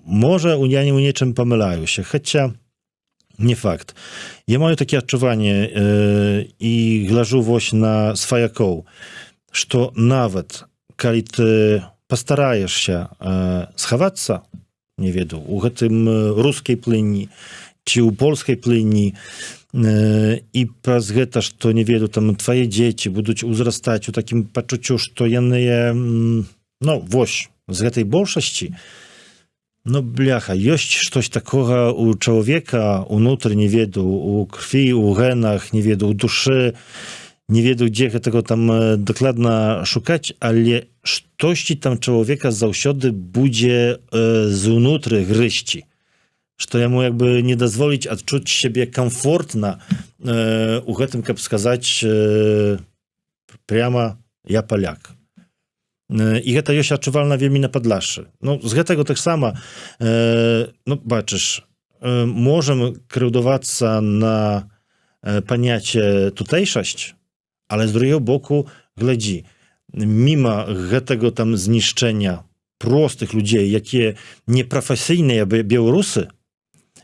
можа, я не ў нечым памыляюся, хаця не факт. Я маю такі адчуванне і гляжу вось на сваякоў, што нават калі ты пастараешся схавацца, не веду, у гэтым рускай плынні ці ў польскай плынні, і праз гэта, што, не веду, там твае дзеці будуць узрастаць у такім пачуццю, што яны, ну, вось, з гэтай большасці, ну, бляха, ёсць штось такога у чалавека унутры, не веду, у крві, у генах, не веду, у душы, не ведаю, дзе гэтага там дакладна шукаць, але штосьці там чалавека заўсёды будзе знутры грызці, што яму як бы не дазволіць адчуць сябе камфортна у гэтым, каб сказаць пряма я паляк. І гэта ёсць адчувальна вельмі на Падлашшы. Ну, з гэтага таксама, ну, бачыш, можам крыўдавацца на паняцце тутэйшасць, ale z drugiego boku, глядzi, mimo tego tam zniszczenia prostych ludzi, jakie nieprofesyjne Białorusy,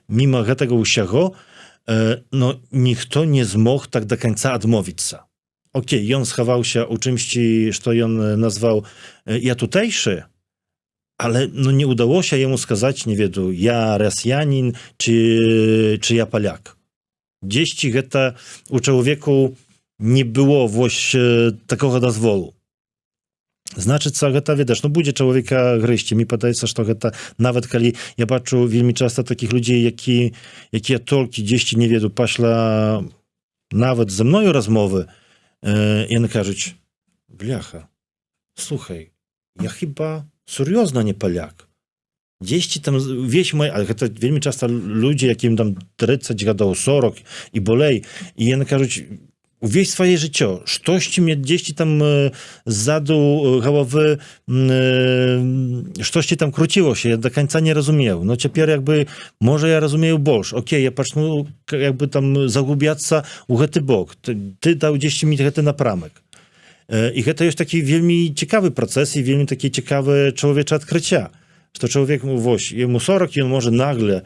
mimo tego ўсяго, no, ніхто не змог так до końca odmówić się. Okej, on schował się u czymś, co on nazwał ja tutejszy, ale no, nie udało się jemu skazać, nie wiem, ja Rosjanin, czy ja Polak. Gdzieś to u człowieku nie było właśnie takiego dozwolu. Znaczy, co to, wiesz, no będzie człowieka gryźć. Mi wydaje się, że to nawet kiedy ja patrzę wielmi często takich ludzi, jakie tolki gdzieś, nie wiem, paśla nawet ze mną rozmowy, i one кажą, bляcha, słuchaj, ja chyba seriozno nie Polak. Gdzieś tam wieś moja, ale to wielmi często ludzie, jakim tam 30 lat, 40 i bolej, i one кажą, wieś swoje życie, coś mnie gdzieś tam zadu głowy, coś tam króciło się, ja do końca nie rozumiał. No teraz jakby, może ja rozumiem больше. Okej, ja patrzę, jakby tam zagubiać u gety bok. Ty dał gdzieś mi gety napramek. I гэта ёсць такі вельмі цікавы працэс і вельмі такі цікавы чалавечае адкрыцця, што чалавек, вось, яму 40, ён можа нагле,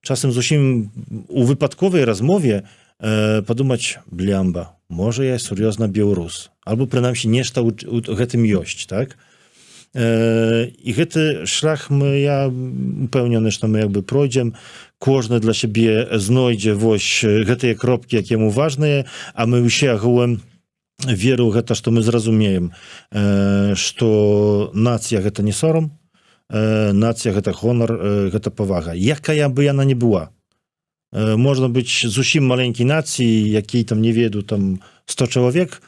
часам зусім у выпадковай размове падумаць, блямба, можа я сур'ёзна беларус, альбо прынамсі нешта ў гэтым ёсць, так? І гэты шлях я упэўнены, што мы як бы пройдзем, кожны для сябе знойдзе вось гэтыя кропкі, якія яму важныя, а мы ўсе агулам веру ў гэта, што мы зразумеем, што нацыя гэта не сорам, нацыя гэта гонар, гэта павага. Якая бы яна не была. Можна быць зусім маленькай нацыі, якій там не веду там 100 чалавек,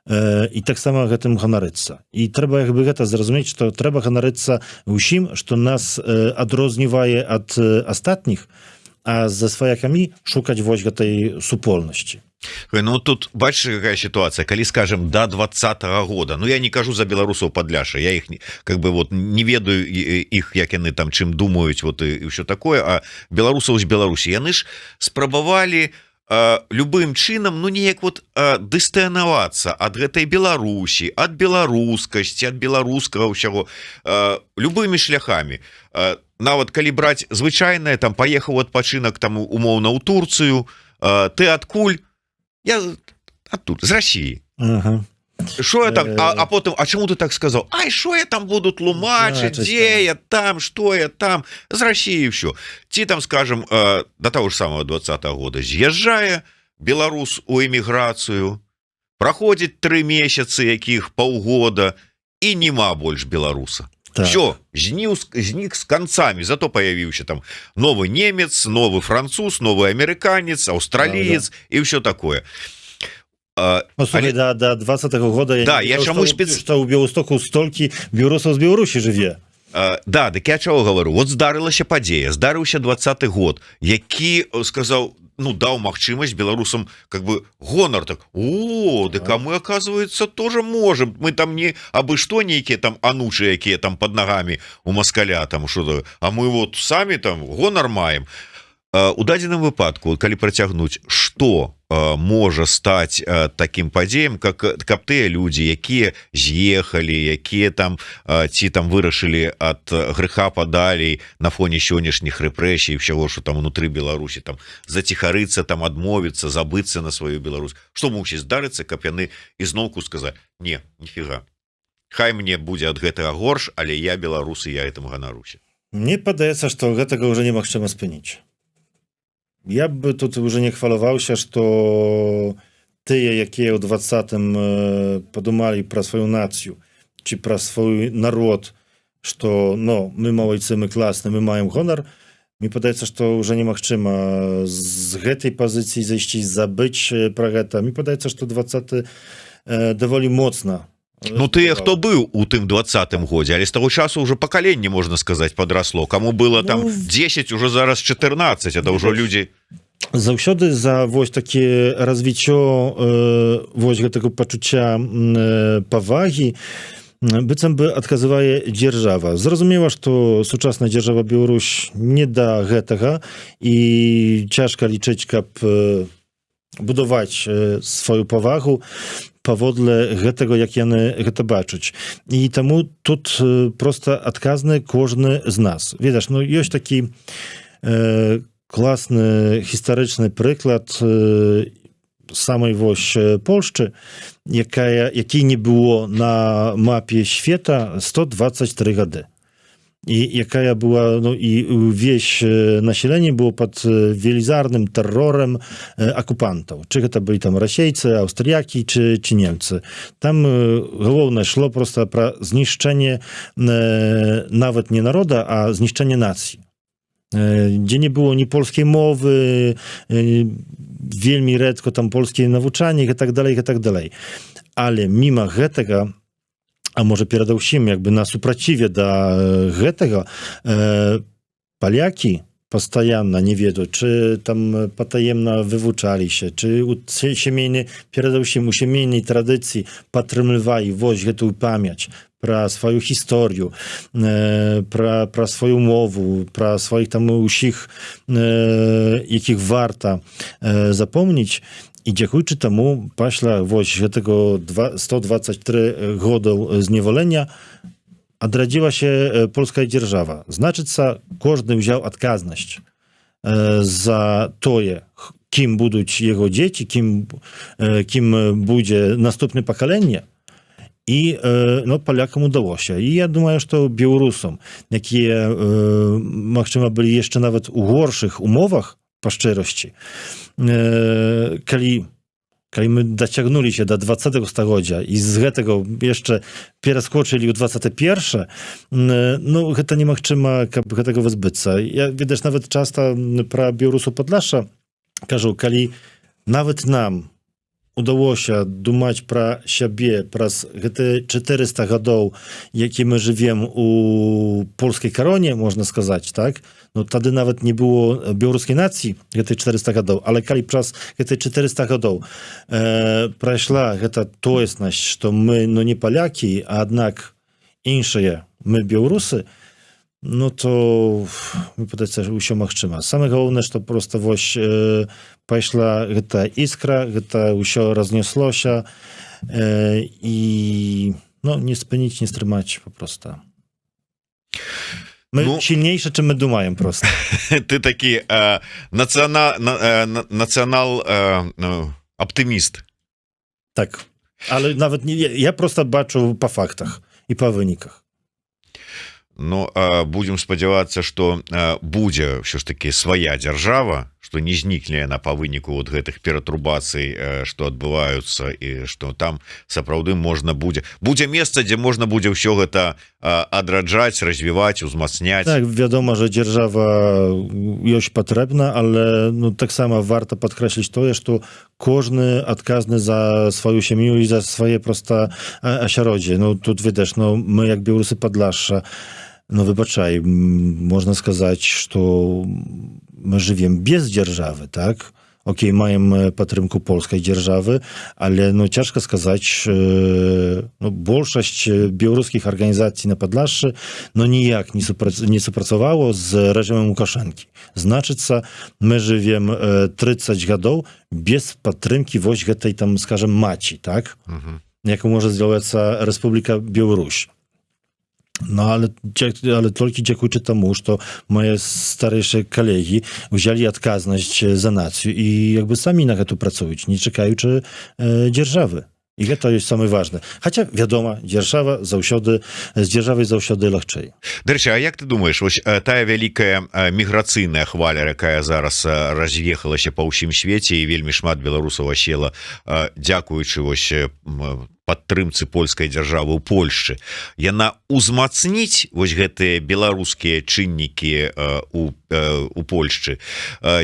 і таксама гэтым ганарыцца. І трэба як бы гэта зразумець, што трэба ганарыцца ўсім, што нас адрознівае ад астатніх, а за сваякамі шукаць вось гэтай супольнасці. Ну тут бачыш, какая ситуация, калі скажем до 20-го года, ну я не кажу за беларусаў Падляшша, я их как бы вот не ведаю их, як яны там чым думаюць, вот і ўсё такое, а беларусаў з Беларусі яны ж спрабавалі любым чынам, ну неяк вот дыстанавацца ад гэтай Беларусі, ад беларускасці, ад беларускага ўсяго любымі шляхамі. Нават калі браць звычайнае, там паехаў адпачынак там умоўна ў Турцыю, ты адкуль? Я оттуда, з России. Ага. Что я там, а потом, а чему ты так сказал? Ай, что я там буду тлумачить, где я там, что я там, з России все. Ці там, скажем, до того же самого 20-го года з'язджае беларус у эміграцыю, проходит 3 месяцы, якіх паўгода, и нема больш беларуса. Так. Все, знік с концами, зато появился там новый немец, новый француз, новый американец, австралиец, да, да. И все такое. Ну, слухай, до 20-го года я чамусь што ў Беластоку столькі беларусаў з Беларусі жыве. Да, дык я чаго говорю, вот здарылася падзея, здарыўся 20-й год, які сказаў, ну, даў магчымасць беларусам как бы гонар, так, дык а мы, оказывается, тоже можем, мы там не абы што нейкія там анучы, якія там под ногами у москаля, там, что-то, а мы вот самі там гонар маем. У дадзеным выпадку, калі працягнуць, што можа стаць такім падзеем, каб тыя людзі, якія з'ехалі, якія там ці там вырашылі ад грэха падалей на фоне сённяшніх рэпрэсій, ўсяго, што там унутры Беларусі, там заціхарыцца, там адмовіцца, забыцца на сваю Беларусь. Што мусіць здарыцца, каб яны ізноўку сказаць: не, ніфіга. Хай мне будзе ад гэтага горш, але я беларус і я гэтым ганаруся. Мне падаецца, што гэтага ўжо немагчыма спыніць. Я бы тут уже не хваляваўся, што тыя, якія ў 20-м падумалі пра сваю нацыю ці пра свой народ, што мы малайцы, мы класны, мы маем гонар, мне падаецца, што ўжо немагчыма з гэтай пазіцыі зайсці, забыць пра гэта. Мне падаецца, што 20-й даволі моцна. Ну тыя, хто быў у тым 20-м годзе, але з таго часу ўжо пакаленне, можна сказаць, падрасло. Каму было там 10, уже зараз 14, это ўжо людзі. Заўсёды за вось такі развіццё вось гэтага пачуцця павагі быццам бы адказвае дзяржава. Зразумела, што сучасная дзяржава Беларусь не да гэтага, і цяжка лічыць, каб будаваць сваю павагу паводле гэтага, як яны гэта бачаць. І таму тут проста адказны кожны з нас. Ведаш, ёсць такі класны гістарычны прыклад самай вось Польшчы, які не было на мапе света 123 гады. І якая была, і ўвесь населенне было пад велізарным тэрорам акупантаў. Чы гэта былі там расейцы, аўстрыякі ці немцы. Там галоўнае шло проста пра знішчэнне нават не народа, а знішчэнне нацыі. Дзе не было ні польскай мовы, вельмі рэдка там польскія навучанні і так далей, і так далей. Але міма гэтага, а можа перадусім як бы на супраціве да гэтага, палякі пастаянна, не ведаю, чы там патаемна вывучаліся, чы у сямейнай, перадусім у сямейнай традыцыі падтрымлівалі вось гэтую памяць пра сваю гісторыю, пра сваю мову, пра сваіх там усіх, якіх варта запомніць. I dziękuючи temu, пасля tego 123 годов zniewolenia, odrodziła się polska dzierżawa. Znaczyca, każdy wziął odказność za to, kim będą jego dzieci, kim będzie następne pokolenie. I no, Polakom udało się. I ja думаю, że Białorusom, jakie możliwe byli jeszcze nawet u gorszych umowach, po szczerości, kiedy my dociągnęli się do 20 stulecia i z tego jeszcze przeskoczyli u 21, no to nie możliwe tego wyzbyć. Ja widać nawet często pro Białorusu Podlasza кажу, kiedy nawet nam udało się думać про siebie przez te 400 годов, jakie my żyjemy u polskiej koronie, można сказать, tak? No wtedy nawet nie było białoruskiej nacji, te 400 годов, ale kiedy przez te 400 годов przeszła ta tożsamość, że my no nie Polaki, a jednak inne, my Białorusy, no to mi podać, że все możliwe. Same główne, że prosto woś пошла ta iskra, to все rozniosło się i no nie spędzić, nie strzymać po prostu. My silniejsze, czym my думаем просто. Ты такі нацыянал аптыміст. Tak, ale nawet nie, ja prosto baczę po faktach i po wynikach. Ну, будзем спадзявацца, што будзе ўсё ж такі свая дзяржава, што не знікне яна па выніку вот гэтых ператрубацый, што адбываюцца, і што там сапраўды можна будзе месца, дзе можна будзе ўсё гэта адраджаць, развіваць, узмацняць. Так, вядома, że dzierżawa jest potrzebna, ale no, tak samo warto podkreślić to, że każdy odказny za swoją ziemię i za swoje proste ośrodki. No тут widać, no my jak Białorusy Podlasza, no wybaczaj, można сказать, że my żyjemy bez dzierżawy, tak? Okej, mamy podtrzymkę polskiej dzierżawy, ale no ciężko сказать, no większość białoruskich organizacji na Podlaszy no nijak nie współpracowało z reżimem Łukaszenki. Znaczyca, my żyjemy 30 годов bez podtrzymki właśnie tej tam, skażem, maci, tak? Jaką może zrobić Republika Białoruś. No ale tylko dziękuję temu, że moje starsze kolegi wzięli odказność za nację i jakby sami na to pracują, nie czekają dzierżawy. I to jest same ważne. Chociaż wiadomo, dzierżawa z dzierżawy zawsze легчej. Дарэчы, а як ты думаеш, вось тая вялікая міграцыйная хваля, якая зараз раз'ехалася па ўсім свеце і вельмі шмат беларусаў асела, дзякуючы вось падтрымцы польскай дзяржавы ў Польшчы, яна узмацніць вось гэтыя беларускія чыннікі у Польшчы,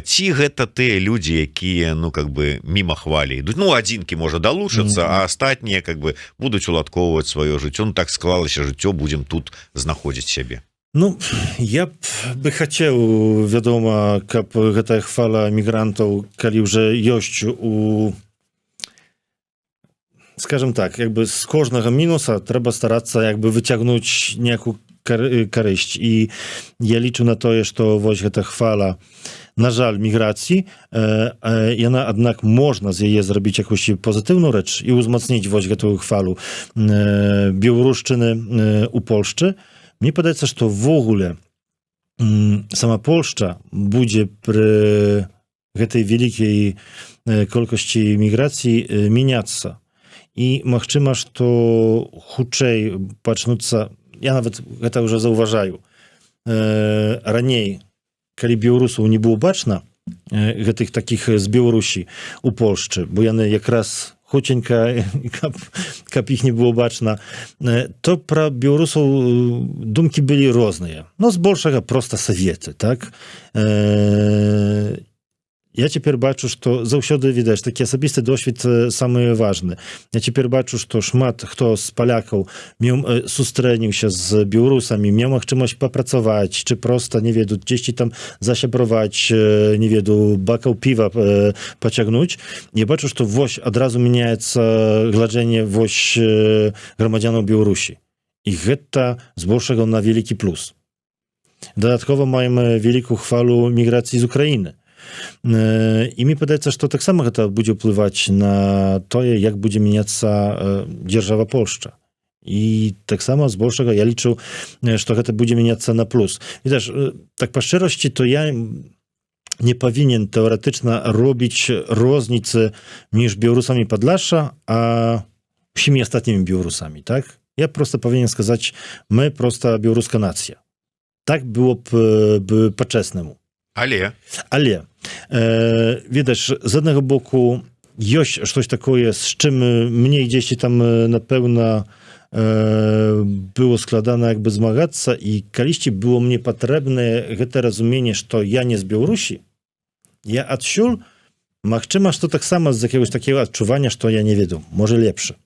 ці гэта тыя людзі, якія ну как бы міма хвалі ідуць, ну адзінкі можа далучацца, а астатнія как бы будуць уладкоўваць сваё жыццё. Ну так склалася жыццё, будзем тут знаходзіць сябе. Ну, я by chciał, wiadomo, kab ta chwala migrantów, kali już jest скажем так, jakby z każdego minusa trzeba starać się jakby wyciągnąć niejaką korzyść i ja liczę na to, że właśnie ta chwala, na żal, migracji, ona jednak można z jej zrobić jakąś pozytywną rzecz i wzmocnić właśnie tę chwalę Białoruszczyny u Polszczy. Mnie wydaje się, że to w ogóle sama Polszcza będzie przy tej wielkiej ilości migracji zmieniać się. I możliwe, że to huczej patrząca, ja nawet to już zauważаю, raniej, kiedy Białorusów nie było baczna, tych takich z Białorusi u Polszczy, bo one jak raz chucieńka, kap ich nie było baczna, to pro Białorusów dumki byli różne. No z большego prosta Sowiety, tak? Ja teraz baczę, że to zawsze widać, taki osobisty doświad samy ważny. Ja teraz baczę, że to szmat, kto z Polaków miał susтрenił się z Białorusami, miał możliwość popracować, czy prosto, nie wiem, gdzieś tam zasiebrować, nie wiem, bakał piwa pociągnąć. Ja baczę, że to włoś od razu zmieniaється gladzenie włoś gromadzianów Białorusi. I to z большego na wielki plus. Dodatkowo mamy wielką chwalę migracji z Ukrainy. І мне падаецца, што таксама гэта будзе ўплываць на тое, як будзе мяняцца дзяржава Польшча. І таксама збольшага я лічу, што гэта будзе мяняцца на плюс. Відаш, так па шчырасці, то я не павінен тэоретычна робіць розніцы між беларусамі Падляшша, а ўсімі астатнімі беларусамі, так? Я просто павінен сказаць, мы просто беларуская нацыя. Так было б па-чэснаму. Але Відаш, з аднаго боку, ёсць штось такое, з чым мне дзесьці там, напэўна, было складана як бы змагацца, і калісьці было мне патрэбнае гэта разуменне, што я не з Беларусі, я адсюль, магчыма, што таксама з якогось такого адчування, што я не веду, можа лепшы,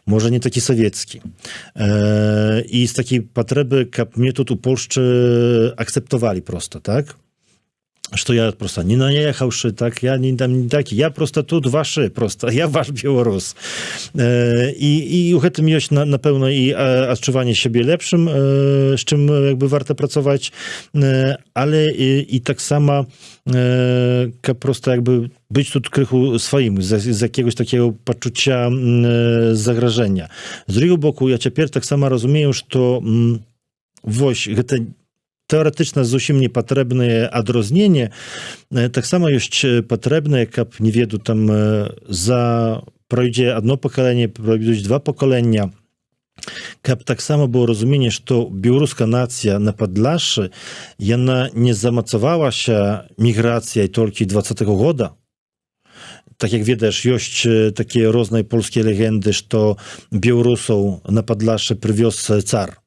можа не такі савецкі. І з такой патрэбы, каб мне тут у Польшчы акцэптавалі просто, так? Што я просто не наехаўшы, так, я не такі, я просто тут вашы, просто, я ваш беларус. І ў гэтым ёсць, напэўна, і адчуванне сябе лепшым, з чым як бы варта працаваць, але і таксама, каб просто як бы быць тут крыху сваім, з якогось такого пачуцця загражэння. З другого боку, я цяпер таксама разумею, што вось, гэта тэоретычна зусім не патрэбнае адрозненне, таксама ёсць патрэбнае, каб, не веду, там пройдзе одно пакаленне, пройдуць два пакалення, каб таксама было разуменне, што беларуская нацыя на Падляшшы, яна не замацавалася міграцыяй толькі 20-го года. Так як ведаеш, ёсць такія розныя польскія легенды, што беларусаў на Падляшшы прывёз цар.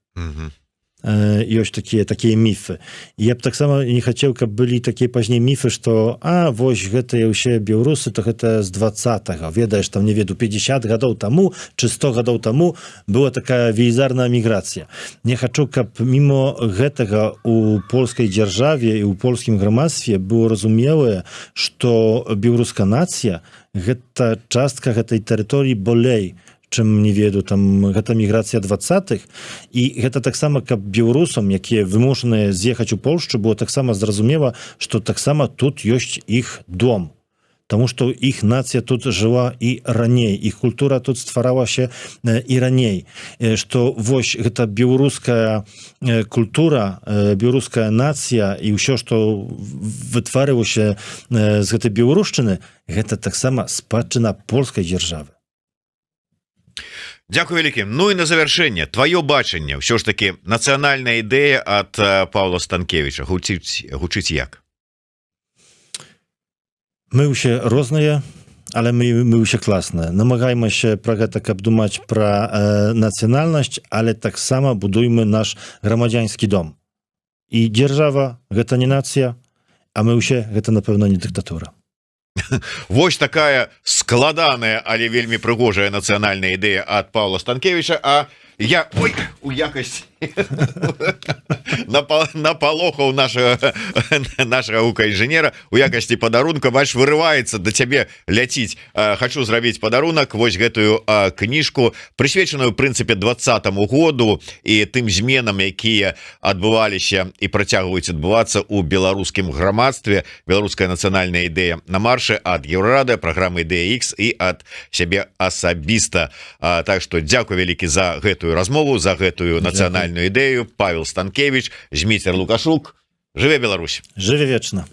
Ёсць такія міфы. Я б таксама не хацеў, каб былі такія пазней міфы, што вось гэтыя ўсе беларусы, то гэта з 20-го. Ведаеш, там, не веду, 50 гадоў таму, ці 100 гадоў таму была такая велізарная міграцыя. Не хачу, каб мімо гэтага у польскай дзяржаве і ў польскім грамадстве было разумелае, што беларуская нацыя гэта частка гэтай тэрыторыі болей, чым, не веду, там, гэта міграцыя 20-х, і гэта таксама, каб беларусам, якія вымушаныя з'ехаць у Польшчу, было таксама зразумела, што таксама тут ёсць іх дом, таму што іх нацыя тут жыла і раней, іх культура тут стваралася і раней, што вось гэта беларуская культура, беларуская нацыя і ўсё, што вытварылася з гэтай беларушчыны, гэта таксама спадчына польскай дзяржавы. Дзякуй вялікі. Ну і на завяршэнне, тваё бачанне, ўсё ж таки нацыянальная ідэя ад Паўла Станкевіча гучыць як? Мы ўсе розныя, але мы ўсе класныя. Намагаемся пра гэта, каб думаць пра нацыянальнасць, але таксама будуйме наш грамадзянскі дом. І дзяржава гэта не нацыя, а мы ўсе гэта, напэўна, не дыктатура. Вось такая складаная, але вельмі прыгожая нацыянальная ідэя ад Паўла Станкевіча, а я у якасці напалохаў нашага гукаінжынера у якасці падарунка, бач, вырываецца да цябе ляціць. Хачу зрабіць падарунак, вось гэтую кніжку, прысвечаную ў прынцыпе 20-му году і тым зменам, якія адбываліся і працягваюць адбывацца ў беларускім грамадстве. Беларуская нацыянальная ідэя на маршы ад Еўрарады, праграмы Ідэя X і ад сябе асабіста. Так што дзякуй вялікі за гэтую размову, за гэтую нацыянальную ідэю. Павел Станкевич, Зміцер Лукашук. Жыве Беларусь! Жыве вечна!